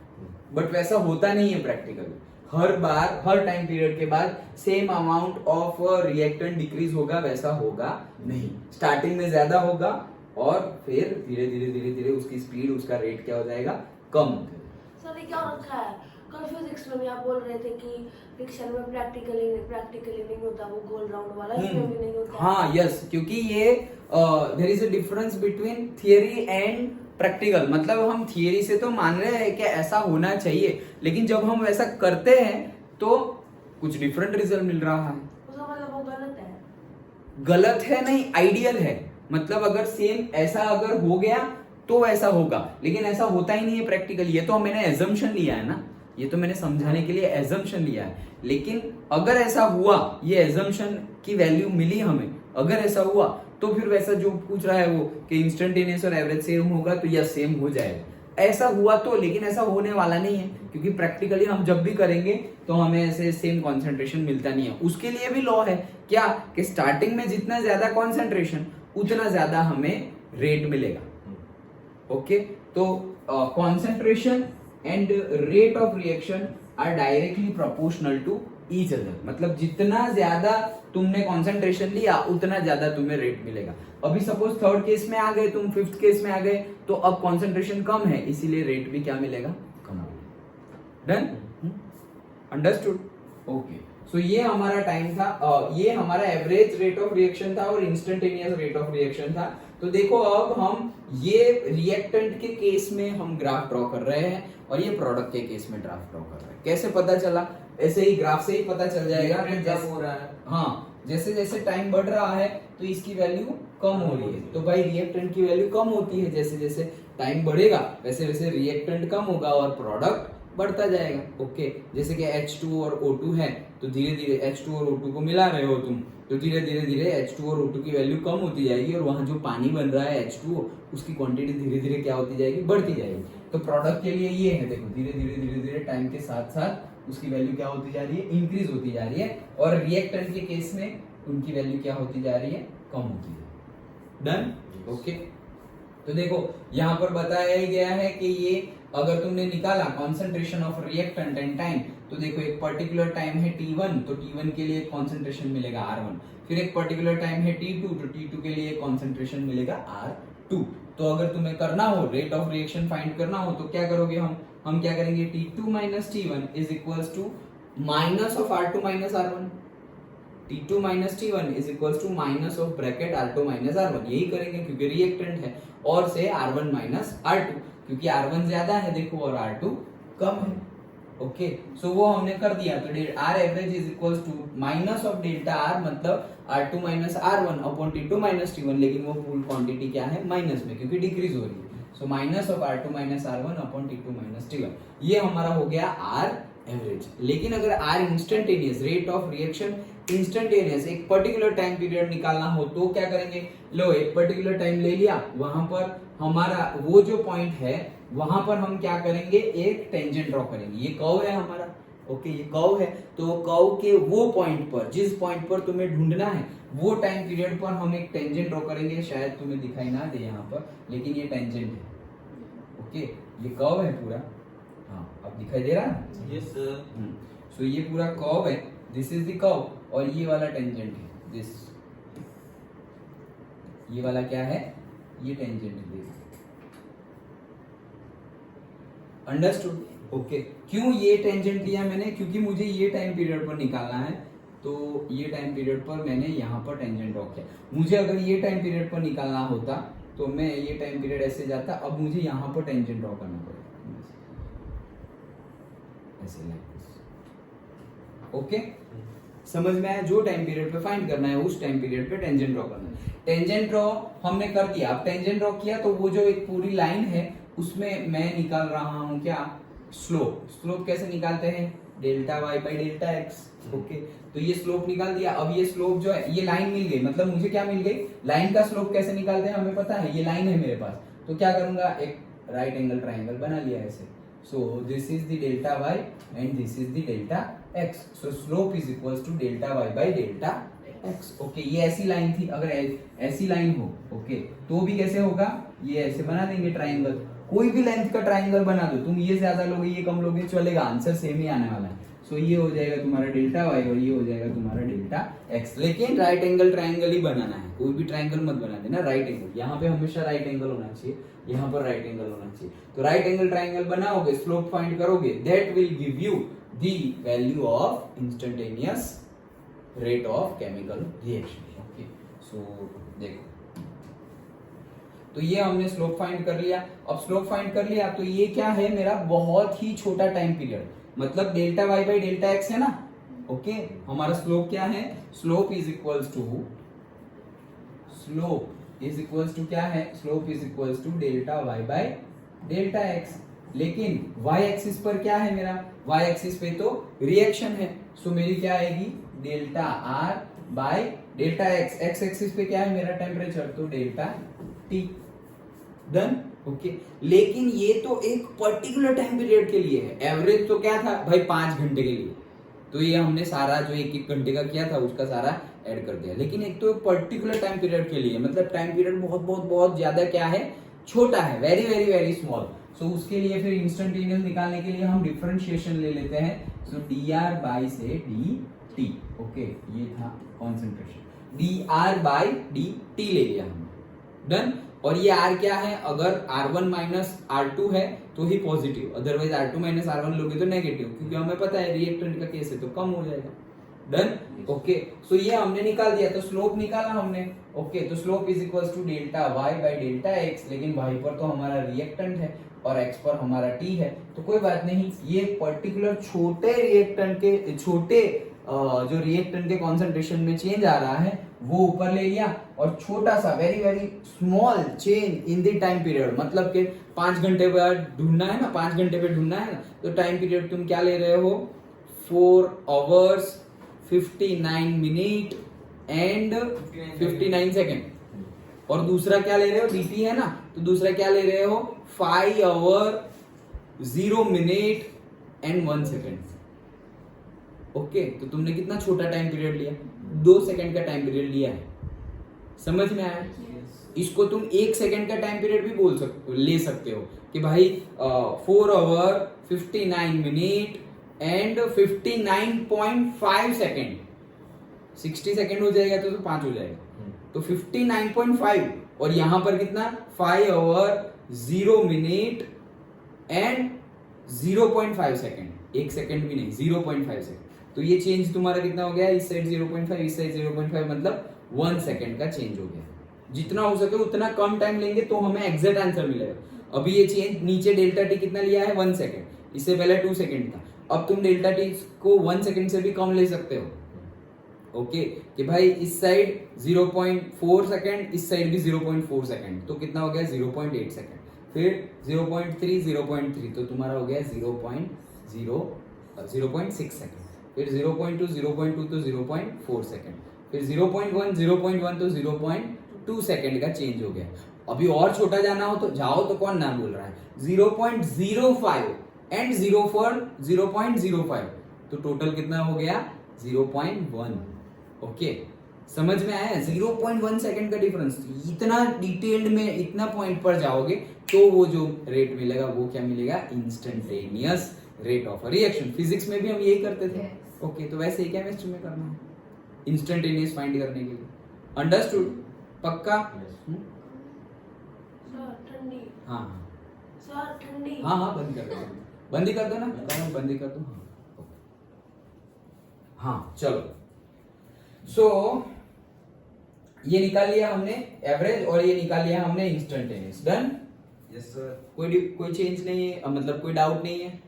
बट वैसा होता नहीं है प्रैक्टिकली। हर बार हर टाइम पीरियड के बाद same amount of reactant decrease होगा, वैसा होगा नहीं। स्टार्टिंग में ज्यादा होगा और फिर धीरे धीरे उसकी स्पीड, उसका रेट क्या हो जाएगा, कम होता है। सर ये क्या रखा है, कल फिजिक्स में भी आप बोल रहे थे कि फ्रिक्शन में प्रैक्टिकली नहीं होता, वो गोल राउंड वाला इसमें भी नहीं होता। हाँ, यस, क्योंकि ये there is a difference between theory and practical. मतलब हम थियरी से तो मान रहे हैं कि ऐसा होना चाहिए, लेकिन जब हम ऐसा करते हैं तो कुछ डिफरेंट रिजल्ट मिल रहा है। उसका मतलब वो गलत है? गलत है नहीं, आइडियल है। मतलब अगर सेम ऐसा अगर हो गया तो ऐसा होगा, लेकिन ऐसा होता ही नहीं है प्रैक्टिकली। ये तो मैंने एजम्पशन लिया है ना, ये तो मैंने समझाने के लिए एजम्पशन लिया है। लेकिन अगर ऐसा हुआ, ये एजम्पशन की वैल्यू मिली हमें, अगर ऐसा हुआ तो फिर वैसा जो पूछ रहा है वो कि इंस्टेंटेनियस और एवरेज सेम होगा, तो यह सेम हो जाएगा। ऐसा हुआ तो, लेकिन ऐसा होने वाला नहीं है, क्योंकि प्रैक्टिकली हम जब भी करेंगे तो हमें ऐसे सेम कॉन्सेंट्रेशन मिलता नहीं है। उसके लिए भी लॉ है क्या, कि स्टार्टिंग में जितना ज्यादा कॉन्सेंट्रेशन उतना ज्यादा हमें रेट मिलेगा। ओके, तो concentration and rate of reaction are directly proportional to each other. मतलब जितना ज्यादा तुमने कॉन्सेंट्रेशन लिया उतना ज्यादा तुम्हें रेट मिलेगा। अभी सपोज 3rd केस में आ गए तुम, 5th केस में आ गए, तो अब कॉन्सेंट्रेशन कम है, इसीलिए रेट भी क्या मिलेगा, कम होगा। Done, understood? ओके, सो ये हमारा टाइम था, ये हमारा एवरेज रेट ऑफ रिएक्शन था और इंस्टेंटेनियस रेट ऑफ रिएक्शन था। तो देखो अब हम ये रिएक्टेंट के केस में हम ग्राफ ड्रॉ कर रहे हैं और ये प्रोडक्ट के केस में ग्राफ ड्रॉ कर रहे हैं। कैसे पता चला? ऐसे ही ग्राफ से ही पता चल जाएगा कि जैसे हो रहा है, हाँ, जैसे जैसे टाइम बढ़ रहा है तो इसकी वैल्यू कम हो रही है। तो भाई रिएक्टेंट की वैल्यू कम होती है, जैसे जैसे टाइम बढ़ेगा वैसे वैसे रिएक्टेंट कम होगा और प्रोडक्ट बढ़ता जाएगा। ओके, जैसे कि H2 और O2 है, तो धीरे धीरे H2 और O2 को मिला रहे हो तुम, तो धीरे धीरे H2 और O2 की वैल्यू कम होती जाएगी और वहां जो पानी बन रहा है H2O, उसकी क्वांटिटी धीरे धीरे क्या होती जाएगी, बढ़ती जाएगी। तो प्रोडक्ट के लिए ये है, देखो धीरे धीरे टाइम के साथ साथ उसकी वैल्यू क्या होती जा रही है, इंक्रीज होती जा रही है। और रिएक्टेंट के केस में उनकी वैल्यू क्या होती जा रही है, कम होती है। डन? ओके, तो देखो यहाँ पर बताया ही गया है कि ये अगर तुमने निकाला concentration of reactant and time, तो देखो एक पर्टिकुलर टाइम है T1, तो T1 के लिए कॉन्सेंट्रेशन मिलेगा R1। फिर एक पर्टिकुलर टाइम है T2, तो T2 के लिए कॉन्सेंट्रेशन मिलेगा R2। तो अगर तुम्हें करना हो रेट ऑफ रिएक्शन फाइंड करना हो तो क्या करोगे, हम क्या करेंगे, T2 minus T1 is equals to minus of R2 minus R1। T2 minus T1 is equals to minus of bracket R2 minus R1। यही करेंगे क्योंकि रिएक्टेंट है, और से R1 माइनस R2, क्योंकि R1 ज्यादा है देखो और R2 कम है। ओके, सो वो हमने कर दिया। तो R average is equals to minus of delta R, मतलब R2 minus R1 upon T2 minus T1, लेकिन वो फुल क्वांटिटी क्या है, माइनस में, क्योंकि डिक्रीज हो रही है। So minus of R2 minus R1 upon T2 minus T1, ये हमारा हो गया R एवरेज। लेकिन अगर R instantaneous rate of reaction instantaneous एक पर्टिकुलर टाइम पीरियड निकालना हो तो क्या करेंगे, लो एक पर्टिकुलर टाइम ले लिया, वहां पर हमारा वो जो पॉइंट है वहां पर हम क्या करेंगे, एक टेंजेंट ड्रॉ करेंगे। ये कर्व है हमारा, ओके ये कर्व है, तो कर्व के वो पॉइंट पर, जिस पॉइंट पर तुम्हें ढूंढना है वो टाइम पीरियड पर हम एक टेंजेंट ड्रॉ करेंगे। शायद तुम्हें दिखाई ना दे यहाँ पर, लेकिन ये टेंजेंट है, ओके ये कर्व है पूरा। हाँ अब दिखाई दे रहा है? Yes sir. सो ये पूरा कर्व है, दिस इज द कर्व, और ये वाला टेंजेंट है दिस, ये वाला क्या है, ये टेंजेंट है दिस। अंडरस्टूड? ओके क्यों ये टेंजेंट लिया मैंने, क्योंकि मुझे ये टाइम पीरियड पर निकालना है, तो ये टाइम पीरियड पर मैंने यहाँ पर टेंजेंट ड्रॉ किया। मुझे अगर ये टाइम पीरियड पर निकालना होता तो मैं ये टाइम पीरियड ऐसे जाता, अब मुझे यहाँ पर टेंजेंट ड्रॉ करना पड़ेगा ऐसे लाइक दिस। ओके समझ में आया? जो टाइम पीरियड पे फाइंड करना है उस टाइम पीरियड पे टेंजेंट ड्रॉ करना है। टेंजेंट ड्रॉ हमने कर दिया। अब टेंजेंट ड्रॉ किया तो वो जो एक पूरी लाइन है उसमें मैं निकाल रहा हूं क्या, स्लोप। स्लोप कैसे निकालते हैं, delta y by delta x. Okay तो ये स्लोप निकाल दिया। अब ये स्लोप जो है, ये लाइन मिल गई, मतलब मुझे क्या मिल गई, लाइन का स्लोप कैसे निकालते हैं हमें पता है, ये लाइन है मेरे पास, तो क्या करूंगा, एक राइट एंगल ट्राइंगल बना लिया ऐसे। So this is the delta y and this is the delta x. So slope is equals to delta y by delta x. Okay ये ऐसी लाइन थी, अगर ऐसी लाइन हो ओके तो भी कैसे होगा, ये ऐसे बना देंगे ट्राइंगल। कोई भी लेंथ का ट्राइंगल बना दो, तुम ये ज्यादा लोगे ये कम लोगे चलेगा, आंसर सेम ही आने वाला है। सो ये हो जाएगा तुम्हारा डेल्टा वाई और ये हो जाएगा तुम्हारा डेल्टा एक्स। लेकिन राइट एंगल ट्राइंगल ही बनाना है, कोई भी ट्राइंगल मत बना देना, राइट एंगल। यहाँ पे हमेशा राइट एंगल होना चाहिए, यहाँ पर राइट एंगल होना चाहिए। तो राइट एंगल ट्राइंगल बनाओगे, स्लोप फाइंड करोगे, that will give you the value of instantaneous rate of chemical reaction. Okay so देखो, तो ये हमने स्लोप फाइंड कर लिया। अब स्लोप फाइंड कर लिया तो ये क्या है, मेरा बहुत ही छोटा टाइम पीरियड, मतलब delta y by delta x है ना। ओके हमारा स्लोप क्या है, स्लोप इज इक्वल्स टू क्या है, slope is equals to delta y by delta x. लेकिन वाई एक्सिस पर क्या है मेरा, वाई एक्सिस पे तो रिएक्शन है, सो मेरी क्या आएगी, delta R by delta x. X axis पे क्या है मेरा टेम्परेचर, तो डेल्टा टी। डन? ओके लेकिन ये तो एक पर्टिकुलर टाइम पीरियड के लिए है, एवरेज तो क्या था भाई 5 घंटे के लिए, तो ये हमने सारा जो 1-1 घंटे का किया था उसका सारा ऐड कर दिया। लेकिन एक तो पर्टिकुलर टाइम पीरियड के लिए, मतलब टाइम पीरियड बहुत बहुत बहुत ज्यादा क्या है, छोटा है, वेरी वेरी वेरी स्मॉल। सो उसके लिए फिर इंस्टेंटेनियस निकालने के लिए हम डिफरेंशिएशन ले लेते हैं। सो डी आर बाई से डी टी। ओके ये था concentration, D R by D T ले लिया हमने। डन? और ये R क्या है, अगर R1 माइनस R2 है तो ही positive, otherwise R2 minus R1 लोगे तो नेगेटिव, क्योंकि हमें पता है रिएक्टेंट का केस है तो कम हो जाएगा। डन? ओके सो ये हमने निकाल दिया, तो स्लोप निकाला हमने। ओके तो slope is equals to delta y by delta x. लेकिन वाई पर तो हमारा रिएक्टेंट है और एक्स पर हमारा टी है, तो कोई बात नहीं, ये पर्टिकुलर छोटे रिएक्टेंट के जो रिएक्टेंट के कॉन्सेंट्रेशन में चेंज आ रहा है वो ऊपर ले लिया, और छोटा सा very very small change in the time period, मतलब कि 5 घंटे बाद ढूंढना है ना, 5 घंटे पे ढूंढना है ना, तो टाइम पीरियड तुम क्या ले रहे हो, 4 आवर्स 59 मिनट एंड 59 सेकेंड। और दूसरा क्या ले रहे हो, डीटी है ना, तो दूसरा क्या ले रहे हो, 5 hour 0 minute and 1 second. Okay तो तुमने कितना छोटा टाइम पीरियड लिया, 2 सेकंड का टाइम पीरियड लिया है। समझ में आया? इसको तुम 1 सेकंड का टाइम पीरियड भी ले सकते हो कि भाई 4 hour 59 minute and 59.5 second, 60 second हो जाएगा तो 5 हो जाएगा, तो 59.5। और यहां पर कितना, 5 hour 0 minute and 0.5 second, 1 second भी नहीं, 0.5 सेकंड। तो ये चेंज तुम्हारा कितना हो गया, इस साइड 0.5 इस साइड 0.5, मतलब 1 सेकंड का चेंज हो गया। जितना हो सके उतना कम टाइम लेंगे तो हमें एग्जैक्ट आंसर मिलेगा। अभी ये चेंज नीचे डेल्टा टी कितना लिया है, 1 सेकंड, इससे पहले 2 सेकंड था। अब तुम डेल्टा टी को 1 सेकंड से भी कम ले सकते हो। ओके कि भाई इस साइड 0.4 सेकंड, इस साइड भी 0.4 सेकंड, तो कितना हो गया 0.8 सेकंड, फिर 0.3 0.3, तो तुम्हारा हो गया 0.6 सेकंड, फिर 0.2 0.2 तो 0.4 सेकंड, फिर 0.1 0.1 तो 0.2 सेकंड का चेंज हो गया। अभी और छोटा जाना हो तो जाओ, तो कौन ना बोल रहा है, 0.05 एंड 0.05 तो टोटल कितना हो गया 0.1। ओके, समझ में आया? 0.1 सेकंड का डिफरेंस। इतना डिटेल्ड में इतना पॉइंट पर जाओगे तो वो जो रेट मिलेगा वो क्या मिलेगा, instantaneous rate of reaction. Physics में भी हम यही करते थे। ओके, तो वैसे ही केमिस्ट्री में करना है, इंस्टेंटेनियस फाइंड करने के लिए। अंडरस्टूड? पक्का? सर ठंडी। हाँ सर ठंडी। हाँ हाँ, बंद कर दो, बंद ही कर दो ना, बंद ही कर दो। हाँ चलो, सो ये निकाल लिया हमने एवरेज और ये निकाल लिया हमने इंस्टेंटेनियस। डन? Yes sir. कोई चेंज नहीं है, मतलब कोई डाउट नहीं है?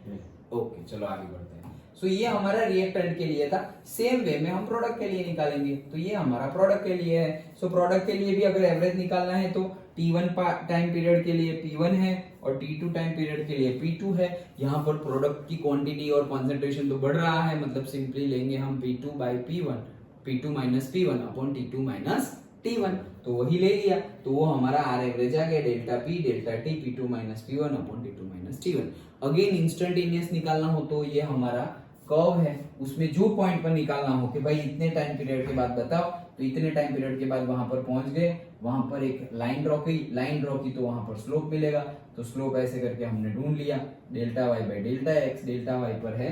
ओके, चलो आगे बढ़ते हैं। सो ये हमारा रिएक्टेंट के लिए था। सेम वे में हम प्रोडक्ट के लिए निकालेंगे, तो ये हमारा प्रोडक्ट के लिए है। सो प्रोडक्ट के लिए भी अगर एवरेज निकालना है तो T1 टाइम पीरियड के लिए P1 है और T2 टाइम पीरियड के लिए P2 है। यहाँ पर प्रोडक्ट की क्वांटिटी और कॉन्सेंट्रेशन तो बढ़ रहा है, मतलब सिंपली लेंगे हम P2 by P1, P2 minus P1 upon T2 minus T1, तो वही ले लिया। तो वो हमारा आर एवरेज आ गया, delta P delta T P2 minus P1 upon T2 minus T1। Again instantaneous निकालना हो तो ये हमारा कर्व है, उसमें जो पॉइंट पर निकालना हो कि भाई इतने टाइम पीरियड के बाद बताओ, तो इतने टाइम पीरियड के बाद वहां पर पहुंच गए, वहां पर एक लाइन ड्रॉ की तो वहां पर स्लोप मिलेगा। तो स्लोप ऐसे करके हमने ढूंढ लिया, delta y by delta x. Delta y पर है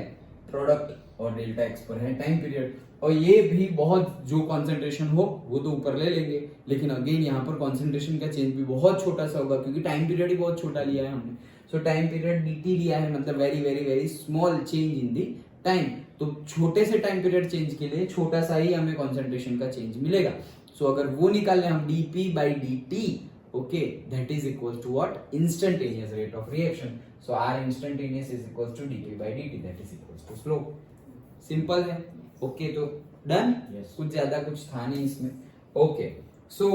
प्रोडक्ट और डेल्टा x पर है टाइम पीरियड। और ये भी बहुत जो कॉन्सेंट्रेशन हो वो तो ऊपर ले लेंगे, लेकिन अगेन यहाँ पर कॉन्सेंट्रेशन का चेंज भी बहुत छोटा सा होगा क्योंकि टाइम पीरियड ही बहुत छोटा लिया है हमने। सो टाइम पीरियड dt लिया है, मतलब very very very small change in the time. तो छोटे से टाइम पीरियड चेंज के लिए छोटा सा ही हमें कॉन्सेंट्रेशन का चेंज मिलेगा। सो अगर वो निकाल लें हम dp by dt, okay, that is equal to what, instantaneous rate of reaction. So r instantaneous is equal to dp by dt, that is equal to slope. Simple है। ओके, तो done? कुछ ज्यादा कुछ था नहीं इसमें। ओके, सो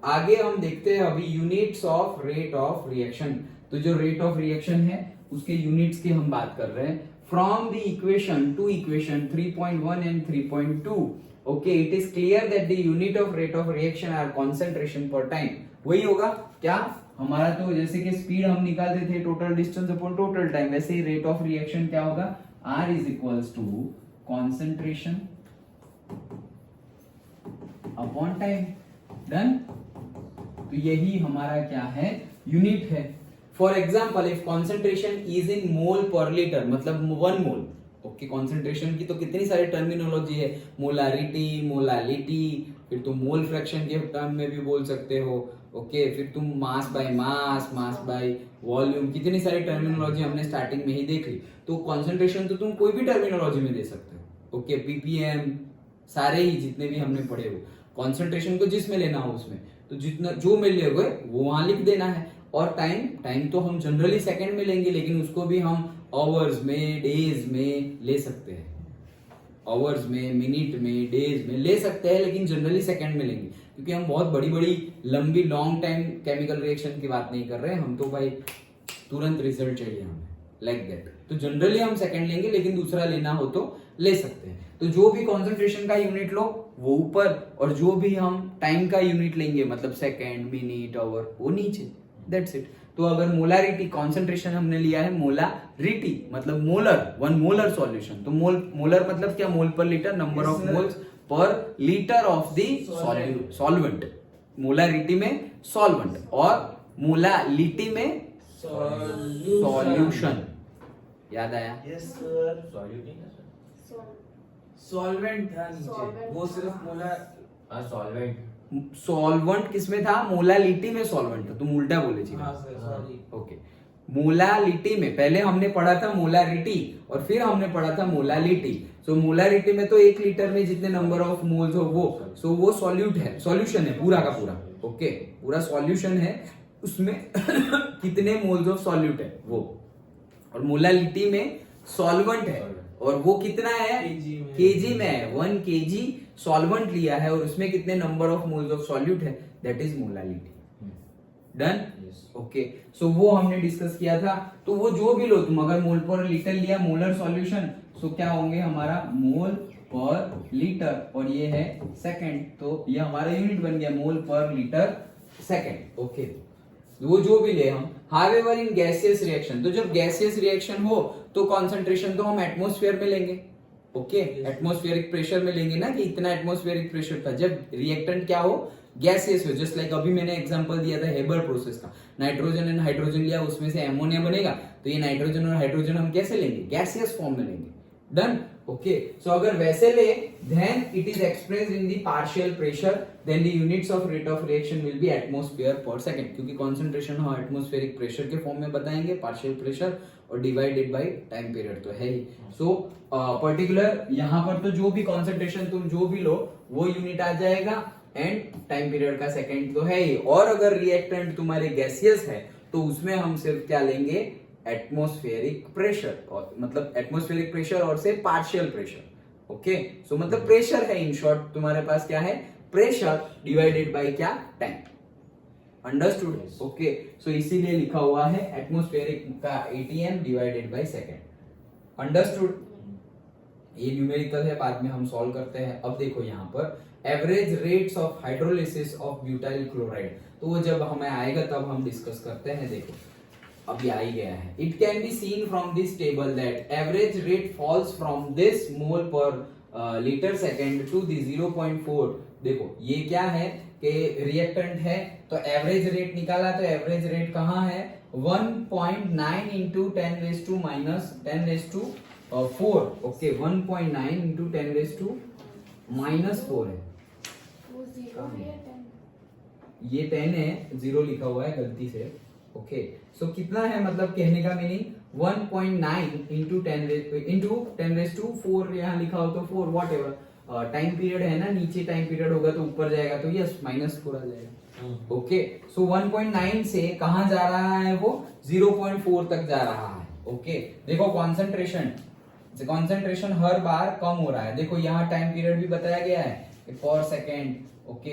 आगे हम देखते हैं अभी units of rate of reaction. तो जो रेट ऑफ रिएक्शन है उसके यूनिट्स की हम बात कर रहे हैं। From the equation to equation 3.1 and 3.2, okay, it is clear that the unit of rate of reaction are concentration per time। वही होगा क्या हमारा? तो जैसे कि स्पीड हम निकालते थे total distance upon total time, वैसे ही रेट ऑफ रिएक्शन क्या होगा, R is equals to concentration upon time. Done? तो यही हमारा क्या है, यूनिट है। For example if concentration is in mole per litre, मतलब 1 मोल। ओके, कॉन्सेंट्रेशन की तो कितनी सारी टर्मिनोलॉजी है, मोलारिटी, मोलालिटी, फिर तुम मोल फ्रैक्शन के टर्म में भी बोल सकते हो। ओके, फिर तुम mass by mass, mass by volume, कितनी सारी टर्मिनोलॉजी हमने स्टार्टिंग में ही देख ली। तो कॉन्सेंट्रेशन तो तुम कोई भी टर्मिनोलॉजी में दे सकते हो। ओके, पीपीएम, सारे ही जितने भी हमने पढ़े हो, कॉन्सेंट्रेशन को जिसमें लेना हो उसमें, तो जितना जो में ले गए वो वहां लिख देना है। और टाइम तो हम जनरली सेकंड में लेंगे, लेकिन उसको भी हम आवर्स में, डेज में ले सकते हैं। आवर्स में, मिनट में, डेज में ले सकते हैं, लेकिन जनरली सेकंड में लेंगे क्योंकि हम बहुत बड़ी बड़ी लंबी लॉन्ग टाइम केमिकल रिएक्शन की बात नहीं कर रहे हैं। हम तो भाई तुरंत रिजल्ट चाहिए हमें, लाइक दैट। तो जनरली हम सेकंड लेंगे, लेकिन दूसरा लेना हो तो ले सकते हैं। तो जो भी कॉन्सेंट्रेशन का यूनिट लो वो ऊपर, और जो भी हम टाइम का यूनिट लेंगे, मतलब सेकंड, मिनट, आवर, वो नीचे। That's it. तो अगर मोलारिटी, कॉन्सेंट्रेशन हमने लिया है मोलारिटी, मतलब मोलर, 1 मोलर सॉल्यूशन। तो मोलर मतलब क्या, मोल per litre, number of moles per litre of the solvent. Molarity में सॉल्वेंट और मोलालिटी में सॉल्यूशन। याद आया? Yes sir. सॉल्वेंट था नीचे, Solvent वो सिर्फ मोलर। हाँ, सॉल्वेंट। सॉल्वेंट किसमें था, मोलालिटी में सॉल्वेंट था, तुम उल्टा बोले जी। हाँ सर, सॉरी। ओके, मोलालिटी में पहले हमने पढ़ा था मोलारिटी और फिर हमने पढ़ा था मोलालिटी। सो मोलारिटी में तो 1 लीटर में जितने नंबर ऑफ मोल्स हो वो, सो वो सॉल्यूट है, सॉल्यूशन है पूरा का पूरा। ओके, पूरा सॉल्यूशन है, उसमें कितने मोल्स ऑफ सॉल्यूट है वो। और मोलालिटी में सॉल्वेंट है और वो कितना है, केजी में है। 1 kg सॉल्वेंट लिया है और उसमें कितने number of moles of solute है, that is molality. Done? Okay, so वो हमने डिस्कस किया था। तो वो जो भी लो तुम, अगर मोल पर लीटर लिया मोलर सॉल्यूशन, सो क्या होंगे हमारा मोल पर लीटर और ये है सेकंड, तो ये हमारा यूनिट बन गया मोल पर लीटर सेकंड। ओके, वो जो भी ले हम। हावेवर इन गैसियस रिएक्शन, तो जब गैसियस रिएक्शन हो तो कॉन्सेंट्रेशन तो हम एटमॉस्फेयर में लेंगे। ओके, एटमॉस्फेरिक प्रेशर में लेंगे ना कि इतना एटमॉस्फेरिक प्रेशर था। जब रिएक्टेंट क्या हो, गैसियस हो, जस्ट लाइक अभी मैंने एग्जांपल दिया था हेबर प्रोसेस का, नाइट्रोजन एंड हाइड्रोजन लिया, उसमें से एमोनिया बनेगा, तो ये नाइट्रोजन और हाइड्रोजन हम कैसे लेंगे, गैसियस फॉर्म में लेंगे। डन। ओके, सो अगर वैसे ले then it is expressed in the partial pressure, then the units of rate of reaction will be atmosphere per second, क्योंकि concentration हम atmospheric pressure के फॉर्म में बताएंगे, partial pressure और divided by time period तो है ही। so पर्टिकुलर यहाँ पर तो जो भी concentration तुम जो भी लो वो यूनिट आ जाएगा एंड टाइम पीरियड का सेकंड तो है ही। और अगर रिएक्टेंट तुम्हारे गैसियस है तो उसमें हम सिर्फ क्या लेंगे, एटमॉस्फेरिक प्रेशर, और मतलब एटमॉस्फेरिक प्रेशर और से पार्शियल प्रेशर। ओके, सो मतलब प्रेशर है, इन शॉर्ट तुम्हारे पास क्या है, प्रेशर डिवाइडेड बाय क्या, टाइम। अंडरस्टूड। ओके, सो इसीलिए लिखा हुआ है एटमॉस्फेरिक का ATM divided by second. Understood. ये न्यूमेरिकल है, बाद में हम सॉल्व करते हैं। अब देखो यहाँ पर average rates of hydrolysis of butyl chloride, तो वो जब हमें आएगा तब हम डिस्कस करते हैं। देखो अभी आ ही गया है। It can be seen from this table that average rate falls from this mole per litre second to the 0.4। देखो ये क्या है कि रिएक्टेंट है, तो एवरेज रेट निकाला, तो एवरेज रेट कहाँ है, 1.9 into 10 raise to minus 10 raise to 4। Okay, 1.9 into 10 raise to minus 4 है, ये 10 है, 0 लिखा हुआ है गलती से। ओके, सो कितना है, मतलब कहने का मीनिंग 1.9 इंटू 10 रेज टू 4 यहाँ लिखा हो तो 4 वॉट एवर टाइम पीरियड है ना, नीचे टाइम पीरियड होगा तो ऊपर जाएगा तो यस -4 आ जाएगा। ओके, सो 1.9 से कहां जा रहा है, वो 0.4 तक जा रहा है। ओके, देखो कॉन्सेंट्रेशन हर बार कम हो रहा है। देखो यहाँ टाइम पीरियड भी बताया गया है पर सेकेंड। ओके,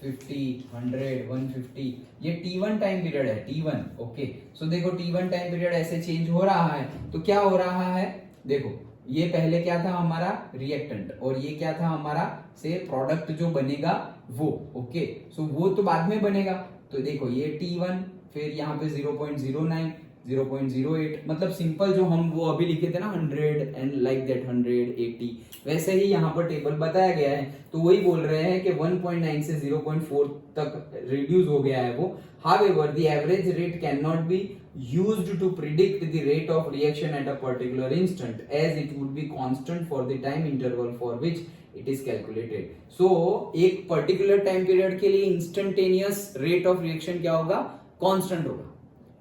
50, 100, 150, ये T1 टाइम पीरियड है, T1। ओके, सो देखो T1 टाइम पीरियड ऐसे चेंज हो रहा है, तो क्या हो रहा है, देखो ये पहले क्या था हमारा रिएक्टेंट, और ये क्या था हमारा से प्रोडक्ट जो बनेगा वो। ओके, सो वो तो बाद में बनेगा, तो देखो ये T1, फिर यहाँ पे 0.09, 0.08, मतलब सिंपल जो हम वो अभी लिखे थे ना 100 एंड लाइक दैट 180, वैसे ही यहाँ पर टेबल बताया गया है। तो वही बोल रहे हैं कि 1.9 से 0.4 तक रिड्यूस हो गया है वो। However, the average rate cannot be used to predict the rate of reaction at a particular instant, as it would be constant for the time interval for which it is calculated. So, एक particular time period के लिए instantaneous rate of reaction क्या होगा, constant होगा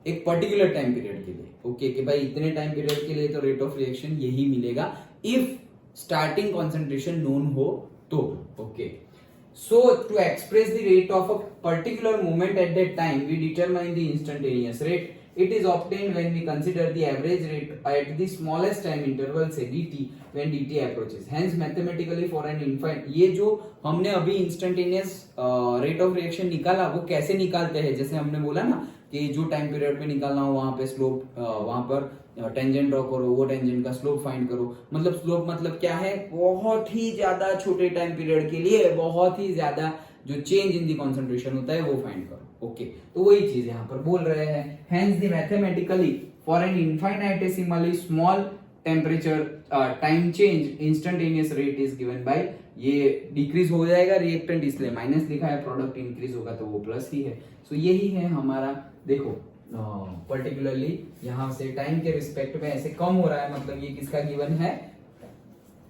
एक particular time period के लिए। Okay, कि भाई इतने टाइम पीरियड के लिए तो रेट ऑफ रिएक्शन यही मिलेगा इफ स्टार्टिंग कॉन्सेंट्रेशन नोन हो तो। Okay, so to express the rate of a particular moment at that time we determine the instantaneous rate. It is obtained when we consider the average rate at the smallest time interval से dt when dt approaches. Hence mathematically for an infinite, ये जो हमने अभी instantaneous rate of reaction निकाला वो कैसे निकालते हैं, जैसे हमने बोला ना कि जो टाइम पीरियड पे निकालना हो वहां पे स्लोप, वहां पर टेंजेंट ड्रॉ करो, वो टेंजेंट का स्लोप फाइंड करो। मतलब स्लोप मतलब क्या है, बहुत ही ज्यादा छोटे टाइम पीरियड के लिए बहुत ही ज्यादा जो चेंज इन दी कॉन्सेंट्रेशन होता है वो फाइंड करो। ओके, तो वही चीज यहाँ पर बोल रहे हैं। Hence the mathematically for an infinitesimally small temperature time change instantaneous rate is given by, ये डिक्रीज हो जाएगा रिएक्टेंट इसलिए माइनस लिखा है, प्रोडक्ट इंक्रीज होगा तो वो प्लस ही है। सो यही है हमारा, देखो पर्टिकुलरली यहाँ से टाइम के रिस्पेक्ट में ऐसे कम हो रहा है, मतलब ये किसका गिवन है,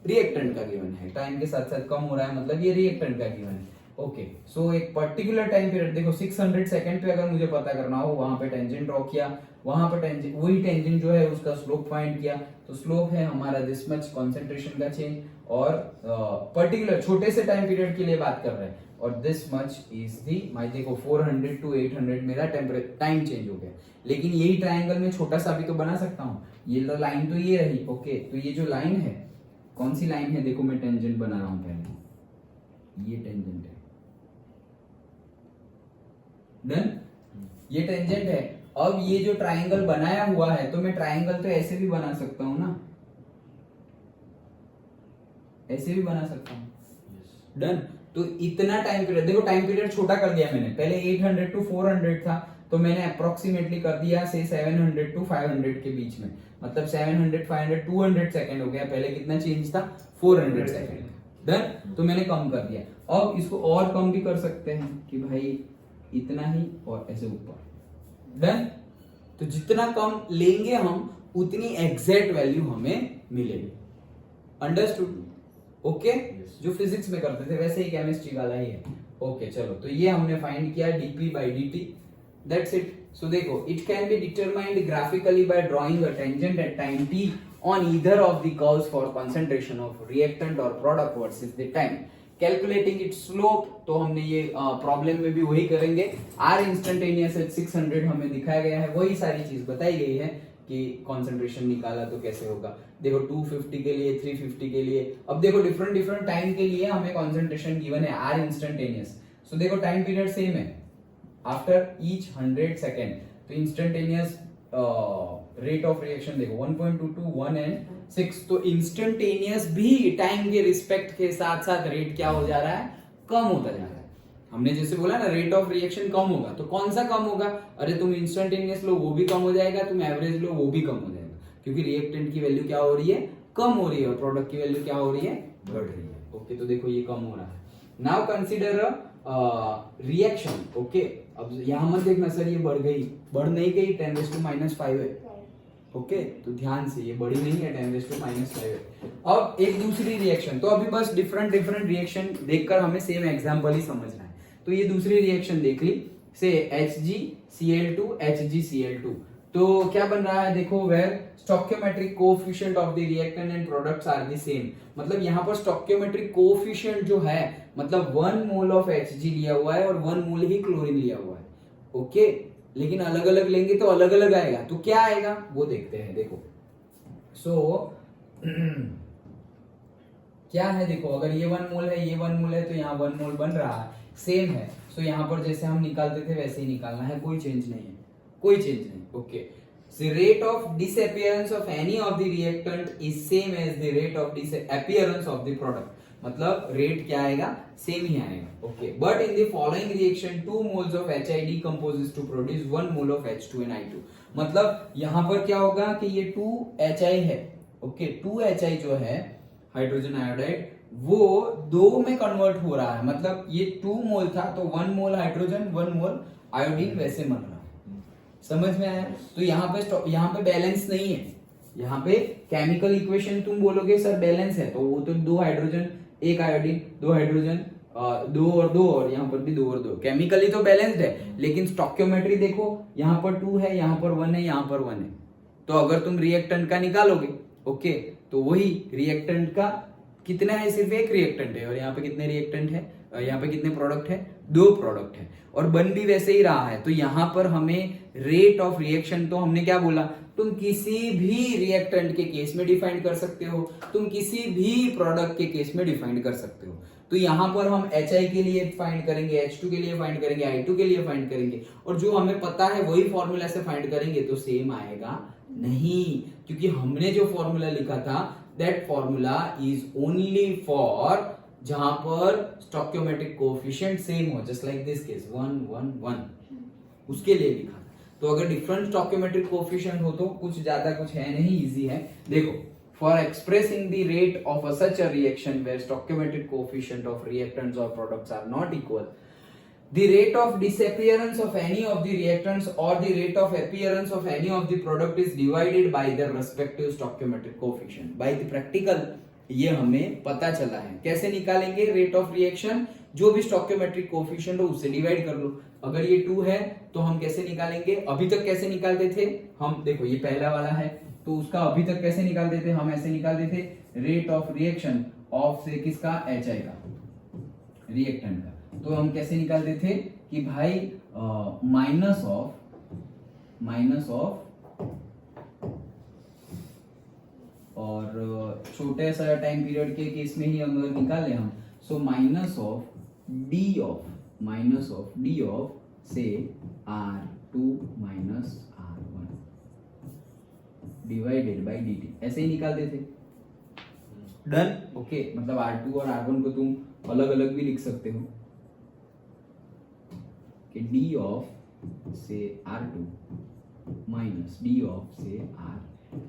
रिएक्टेंट का गिवन है। टाइम के साथ साथ कम हो रहा है मतलब ये रिएक्टेंट का गिवन है। ओके, सो एक पर्टिकुलर टाइम पीरियड, देखो 600 सेकंड पे अगर मुझे पता करना हो, वहां पे टेंजेंट ड्रॉ किया, वहां पे टेंजेंट, वही टेंजेंट जो है उसका स्लोप फाइंड किया, तो स्लोप है हमारा दिस मच कॉन्सेंट्रेशन का चेंज, और पर्टिकुलर छोटे से टाइम पीरियड के लिए बात कर रहे हैं, और दिस मच इज दी माई, देखो 400 to 800 मेरा टाइम चेंज हो गया। लेकिन यही ट्राइंगल में छोटा सा भी तो बना सकता हूँ, ये लाइन तो ये रही। ओके, तो ये जो लाइन है कौन सी लाइन है, देखो मैं टेंजेंट बना रहा हूं पहले, ये टेंजेंट है, डन, ये टेंजेंट है। अब ये जो ट्राइंगल बनाया हुआ है तो मैं ट्राइंगल तो ऐसे भी बना सकता हूं ना, ऐसे भी बना सकता हूँ। डन। तो इतना टाइम पीरियड, देखो टाइम पीरियड छोटा कर दिया मैंने, पहले 800 टू 400 था, तो मैंने अप्रोक्सीमेटली कर दिया से 700 टू 500 के बीच में, मतलब 700 500 200 सेकंड हो गया। पहले कितना चेंज था, 400 सेकंड। डन। तो मैंने कम कर दिया। अब इसको और कम भी कर सकते हैं कि भाई इतना ही और ऐसे ऊपर। डन। तो जितना कम लेंगे हम उतनी एग्जैक्ट वैल्यू हमें मिलेगी। अंडरस्टूड? ओके। जो फिजिक्स में करते थे वैसे ही केमिस्ट्री वाला ही है। ओके चलो, तो ये हमने फाइंड किया dp by dt, that's it. So देखो, it can be determined graphically by drawing a tangent at time t on either of the curves for concentration of reactant or product versus the time. Calculating its slope, तो हमने ये problem में भी वही करेंगे। R instantaneous eight 600 हमें दिखाया गया है, वही सारी चीज बताई गई है कि कंसंट्रेशन निकाला तो कैसे होगा। देखो 250 के लिए, 350 के लिए, अब देखो डिफरेंट टाइम के लिए हमें कंसंट्रेशन गिवन है R इंस्टेंटेनियस। सो देखो टाइम पीरियड सेम है आफ्टर ईच 100 सेकेंड, तो इंस्टेंटेनियस रेट ऑफ रिएक्शन देखो 1.22 1 एंड 6। तो इंस्टेंटेनियस भी टाइम के रिस्पेक्ट के साथ साथ रेट क्या हो जा रहा है, कम होता जा रहा है। हमने जैसे बोला ना रेट ऑफ रिएक्शन कम होगा, तो कौन सा कम होगा, अरे तुम इंस्टेंटेनियस लो वो भी कम हो जाएगा, तुम एवरेज लो वो भी कम हो जाएगा, क्योंकि रिएक्टेंट की वैल्यू क्या हो रही है, कम हो रही है, और प्रोडक्ट की वैल्यू क्या हो रही है, बढ़ रही है। ओके, तो देखो ये कम हो रहा है। Now consider reaction. ओके, अब यहां मत देखना सर ये बढ़ गई, बढ़ नहीं गई, 10⁻⁵ है। ओके, तो ध्यान से, ये बड़ी नहीं है, 10⁻⁵ है। अब एक दूसरी रिएक्शन, तो अभी बस डिफरेंट रिएक्शन देखकर हमें सेम एग्जांपल ही समझना है। तो ये दूसरी रिएक्शन देख ली, से HgCl2 HgCl2, तो क्या बन रहा है देखो, where stoichiometric coefficient of the reactant and products are the same. मतलब यहाँ पर स्टोइकियोमेट्रिक कोएफिशिएंट जो है, मतलब 1 मोल ऑफ Hg लिया हुआ है और 1 मोल ही क्लोरीन लिया हुआ है। ओके, लेकिन अलग अलग लेंगे तो अलग अलग आएगा, तो क्या आएगा वो देखते हैं। देखो क्या है, देखो अगर ये 1 मोल है, ये 1 मोल है, तो यहाँ 1 मोल बन रहा है, सेम है। सो यहाँ पर जैसे हम निकालते थे वैसे ही निकालना है, कोई चेंज नहीं है, कोई चेंज नहीं। Okay, the rate of disappearance of any of the reactant is same as the rate of disappearance of the product. मतलब रेट क्या आएगा, सेम ही आएगा। Okay, but in the following reaction 2 moles of HI decomposes to produce 1 mole of H2NI2। मतलब यहाँ पर क्या होगा कि ये 2HI है। ओके, 2HI जो है हाइड्रोजन आयोडाइड, वो 2 में कन्वर्ट हो रहा है, मतलब ये 2 मोल था तो 1 मोल हाइड्रोजन 1 मोल आयोडीन वैसे बन रहा है। समझ में आया? तो यहाँ पे बैलेंस नहीं है, यहाँ पे केमिकल इक्वेशन तुम बोलोगे सर बैलेंस है, तो वो तो 2 हाइड्रोजन 1 आयोडीन, 2 हाइड्रोजन 2 और 2, और यहाँ पर भी 2 और 2, केमिकली तो बैलेंस्ड है, लेकिन स्टोइकियोमेट्री देखो, यहाँ पर 2 है, यहाँ पर 1 है, यहाँ पर 1 है। तो अगर तुम रिएक्टेंट का निकालोगे, ओके, तो वही रिएक्टेंट का कितना है, सिर्फ एक रिएक्टेंट है, और यहाँ पे कितने रिएक्टेंट है, यहाँ पे कितने प्रोडक्ट है, 2 प्रोडक्ट है, और बन भी वैसे ही रहा है। तो यहाँ पर हमें रेट ऑफ रिएक्शन, तो हमने क्या बोला, तुम किसी भी रिएक्टेंट के केस में डिफाइन कर सकते हो, तुम किसी भी प्रोडक्ट के केस में डिफाइन कर सकते हो। तो यहाँ पर हम HI के लिए फाइंड करेंगे, H2 के लिए फाइंड करेंगे, I2 के लिए फाइंड करेंगे, और जो हमें पता है वही फॉर्मूला से फाइंड करेंगे, तो सेम आएगा नहीं, क्योंकि हमने जो फॉर्मूला लिखा था that formula is only for जहां पर स्टोइकियोमेट्रिक कोएफिशिएंट सेम हो, जस्ट लाइक दिस केस 1 1 1, उसके लिए लिखा था। तो अगर डिफरेंट स्टोइकियोमेट्रिक कोएफिशिएंट हो तो कुछ ज्यादा कुछ है नहीं, इजी है। देखो, for expressing the rate of such a reaction where stoichiometric coefficient of reactants or products are not equal, the rate of disappearance of any of the reactants or the rate of appearance of any of the product is divided by their respective stoichiometric coefficient. By the practical ये हमें पता चला है। कैसे निकालेंगे rate of reaction, जो भी stoichiometric coefficient हो उससे डिवाइड कर लो। अगर ये 2 है तो हम कैसे निकालेंगे, अभी तक कैसे निकालते थे हम, देखो ये पहला वाला है, तो उसका अभी तक कैसे निकालते थे हम, ऐसे निकालते थे रेट ऑफ रिएक्शन ऑफ से किसका, HI का, रिएक्टेंट का। तो हम कैसे निकालते थे कि भाई माइनस ऑफ और छोटे सा टाइम पीरियड के केस में ही अगर निकाले हम, so minus of D of से R2 minus R1 divided by dt, ऐसे ही निकालते थे। डन। ओके, मतलब R2 और R1 को तुम अलग अलग भी लिख सकते हो कि D ऑफ से R2 माइनस D ऑफ से R1,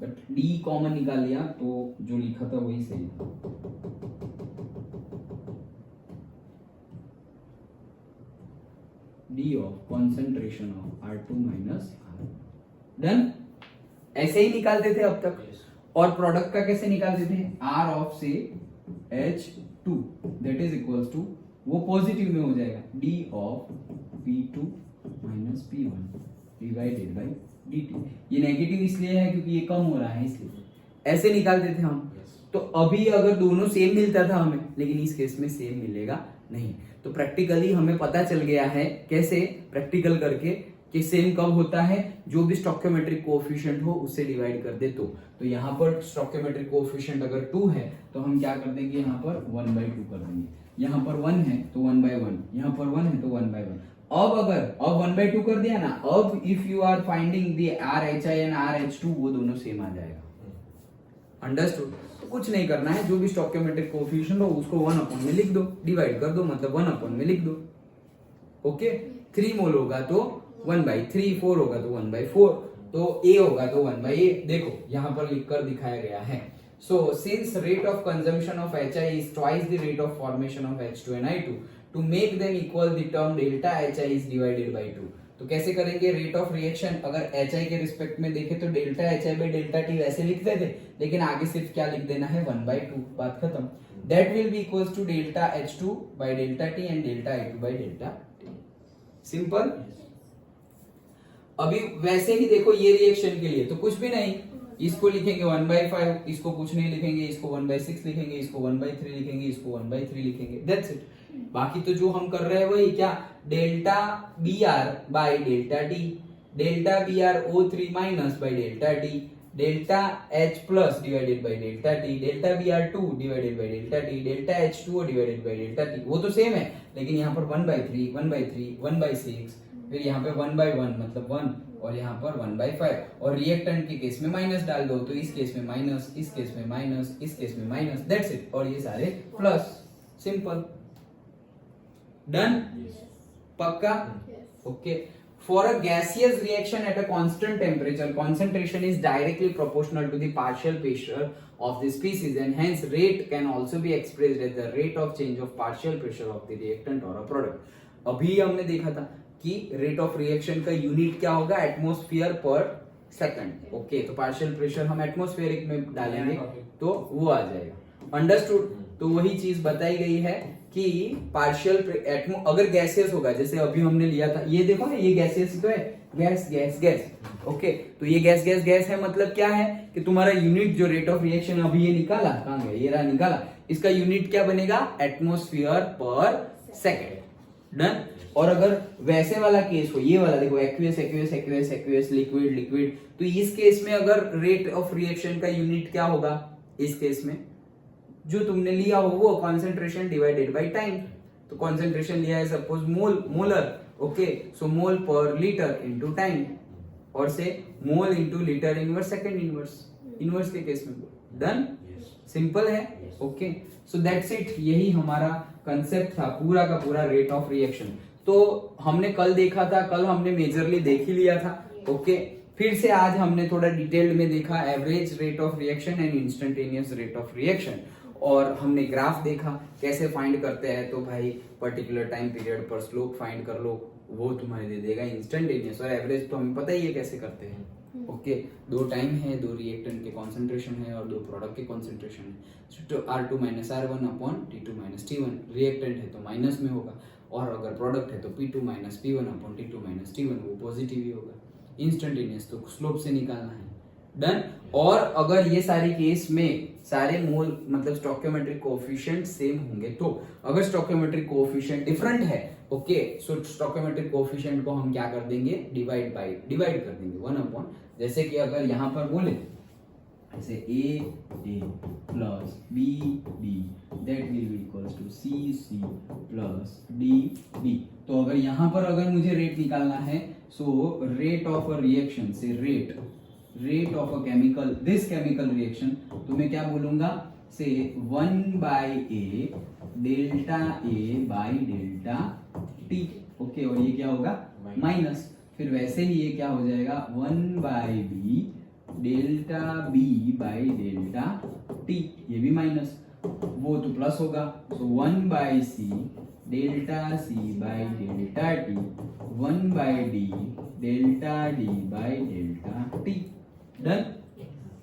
बट D कॉमन निकाल लिया तो जो लिखा था वही सही था। D of concentration of R2 minus R, done. ऐसे ही निकालते थे अब तक। और प्रोडक्ट का कैसे निकालते थे? R ऑफ से H2 that is equals to, वो पॉजिटिव में हो जाएगा, D of P2 minus P1 divided by dt। ये नेगेटिव इसलिए है क्योंकि ये कम हो रहा है, इसलिए ऐसे निकालते थे हम। तो अभी अगर दोनों सेम मिलता था हमें, लेकिन इस केस में सेम मिलेगा नहीं। तो प्रैक्टिकली हमें पता चल गया है कैसे प्रैक्टिकल करके कि सेम कब होता है, जो भी स्टोइकियोमेट्रिक कोएफिशिएंट हो उससे डिवाइड कर दे तो यहाँ पर स्टोइकियोमेट्रिक कोएफिशिएंट अगर 2 है तो हम क्या कर देंगे, यहाँ पर 1/2 कर देंगे। यहाँ पर 1 है तो 1/1, यहाँ पर 1 है तो 1/1। अब 1/2 कर दिया ना, अब if you are finding the RHI and RH2 वो दोनों सेम आ जाएगा। अंडरस्टूड? तो कुछ नहीं करना है, जो भी स्टोइकियोमेट्रिक कोएफिशिएंट हो उसको 1 में लिख दो, डिवाइड कर दो, मतलब 1 में लिख दो। ओके, 3 मोल होगा तो 1/3, 4 होगा तो 1/4, तो A होगा तो 1/A। देखो यहाँ पर लिखकर दिखाया गया है। So since rate of consumption of HI is twice the rate of formation of H2 and I2, to make them equal the term delta HI is divided by 2। तो कैसे करेंगे? रेट ऑफ रिएक्शन अगर HI के respect में देखें तो delta HI by delta T वैसे लिखते थे, लेकिन आगे सिर्फ क्या लिख देना है, 1/2, बात खत्म। That will be equals to delta H2 by delta T and delta I2 by delta T। Simple. अभी वैसे ही देखो ये रिएक्शन के लिए तो कुछ भी नहीं, इसको लिखेंगे 1/5, इसको कुछ नहीं लिखेंगे, इसको 1/6 लिखेंगे, इसको 1/3 लिखेंगे, इसको 1/3 लिखेंगे, दैट्स इट। बाकी तो जो हम कर रहे हैं वही क्या, delta BR by delta T, delta BR O3 minus by delta T, delta H plus divided by delta T, delta BR2 divided by delta T, delta H2O divided by delta T। वो तो same है, लेकिन यहाँ पर 1/3, 1/3, 1/6, फिर यहाँ पे 1/1 मतलब 1, और यहाँ पर 1/5। और रिएक्टेंट के केस में माइनस डाल दो, तो इस केस में माइनस, इस केस में माइनस, इस केस में माइनस, दैट्स इट। और ये सारे प्लस, सिंपल, डन। पक्का? Okay. For a gaseous reaction at a constant temperature, concentration is directly proportional to the partial pressure of the species, and hence rate can also be expressed as the rate of change of partial pressure of the reactant or a product। अभी हमने देखा था कि rate of reaction का unit क्या होगा, atmosphere पर second. Okay, तो पार्शियल प्रेशर हम एटमॉस्फेरिक में डालेंगे तो वो आ जाएगा। अंडरस्टूड? तो वही चीज बताई गई है कि पार्शियल अगर गैसियस होगा, जैसे अभी हमने लिया था, ये देखो ना, ये गैसियस तो है, गैस गैस गैस। ओके, तो ये गैस गैस गैस है, मतलब क्या है कि तुम्हारा यूनिट जो रेट ऑफ रिएक्शन अभी ये निकाला, कहां गया, ये रहा निकाला, इसका यूनिट क्या बनेगा, एटमॉस्फेयर पर सेकंड। डन। और अगर वैसे वाला केस हो, ये वाला देखो, aqueous aqueous aqueous aqueous, liquid liquid, तो इस केस में अगर रेट ऑफ रिएक्शन का यूनिट क्या होगा, इस केस में जो तुमने लिया हो वो कॉन्सेंट्रेशन डिवाइडेड बाय टाइम। तो कॉन्सेंट्रेशन लिया है suppose molar, okay, so mole per litre into time, और say mole into litre inverse second inverse के केस में। डन? सिंपल है। Okay, so that's it. यही हमारा कंसेप्ट था पूरा का पूरा रेट ऑफ रिएक्शन। तो हमने कल देखा था, कल हमने मेजरली देख ही लिया था। ओके, फिर से आज हमने थोड़ा डिटेल्ड में देखा average rate of reaction and instantaneous rate of reaction, और हमने ग्राफ देखा कैसे फाइंड करते हैं। तो भाई पर्टिकुलर टाइम पीरियड पर स्लोप फाइंड कर लो, वो तुम्हारे दे देगा इंस्टेंटेनियस, और एवरेज तो हमें पता ही है कैसे करते हैं। ओके, 2 टाइम है, 2 रिएक्टेंट के कॉन्सेंट्रेशन है और 2 प्रोडक्ट के कॉन्सेंट्रेशन है। तो R2 - R1 upon T2 - T1, reactant है तो माइनस में होगा, और अगर प्रोडक्ट है तो P2 - P1 upon T2 - T1, वो पॉजिटिव ही होगा। इंस्टेंटेनियस तो स्लोप से निकालना है। डन। और अगर ये सारे केस में सारे मोल मतलब स्टोइकियोमेट्रिक कोएफिशिएंट सेम होंगे, तो अगर स्टोइकियोमेट्रिक कोएफिशिएंट डिफरेंट है, ओके, सो स्टोइकियोमेट्रिक कोएफिशिएंट को हम क्या कर देंगे, डिवाइड कर देंगे 1 जैसे कि अगर यहां पर बोले ऐसे A plus B that will be equals to C plus D। तो अगर यहां पर अगर मुझे रेट निकालना है, so rate of a reaction से rate rate of a chemical, this chemical reaction, तो मैं क्या बोलूंगा, से 1/a delta A by delta T, okay, और ये क्या होगा माइनस, फिर वैसे ही ये क्या हो जाएगा 1/b delta b by delta t, ये भी माइनस, वो तो प्लस होगा, so 1/c delta c by delta t 1/d delta d by delta t, done.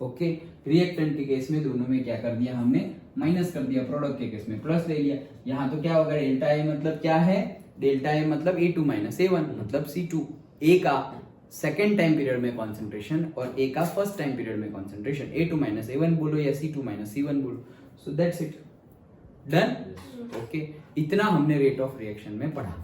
Okay, reactant के केस में दोनों में क्या कर दिया हमने, माइनस कर दिया, प्रोडक्ट के केस में प्लस ले लिया। यहाँ तो क्या होगा, डेल्टा ए मतलब क्या है, डेल्टा ए मतलब A2 माइनस A1 मतलब C2, ए का सेकेंड टाइम पीरियड में कॉन्सेंट्रेशन और ए का फर्स्ट टाइम पीरियड में कॉन्सेंट्रेशन, A2 माइनस A1 बोलो या C2 माइनस C1 बोलो, सो दैट्स इट, डन। ओके, इतना हमने रेट ऑफ रिएक्शन में पढ़ा,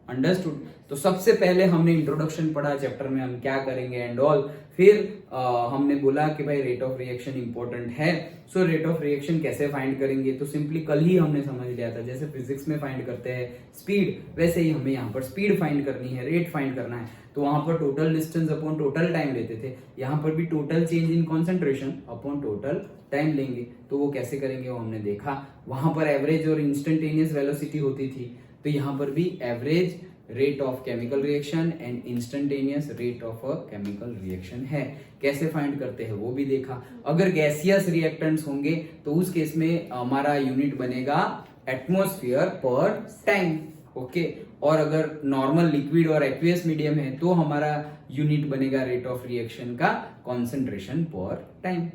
अंडरस्टूड। तो सबसे पहले हमने इंट्रोडक्शन पढ़ा चैप्टर में, हम क्या करेंगे एंड ऑल, फिर हमने बोला कि भाई रेट ऑफ रिएक्शन इंपॉर्टेंट है, सो रेट ऑफ रिएक्शन कैसे फाइंड करेंगे, तो सिंपली कल ही हमने समझ लिया था, जैसे फिजिक्स में फाइंड करते हैं स्पीड, वैसे ही हमें यहाँ पर स्पीड फाइंड करनी है, रेट फाइंड करना है, तो वहां पर total distance upon total time लेते थे, यहाँ पर भी total change in concentration upon total time लेंगे, तो वो कैसे करेंगे वो हमने देखा। वहां पर एवरेज और इंस्टेंटेनियस वेलोसिटी होती थी, तो यहाँ पर भी average rate of chemical reaction and instantaneous rate of a chemical reaction है, कैसे फाइंड करते हैं वो भी देखा। अगर गैसियस रिएक्टेंट्स होंगे तो उस केस में हमारा यूनिट बनेगा एटमॉस्फेयर पर टाइम, ओके, और अगर नॉर्मल लिक्विड और एक्वियस मीडियम है तो हमारा यूनिट बनेगा रेट ऑफ रिएक्शन का कॉन्सेंट्रेशन पर टाइम,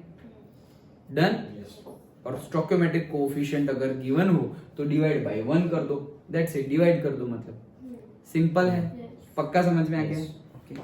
डन। और स्टोइकोमेट्रिक कोएफिशिएंट अगर गिवन हो तो डिवाइड बाय 1 कर दो, दैट्स इट, डिवाइड कर दो, मतलब सिंपल है, पक्का समझ में आ गया, ओके।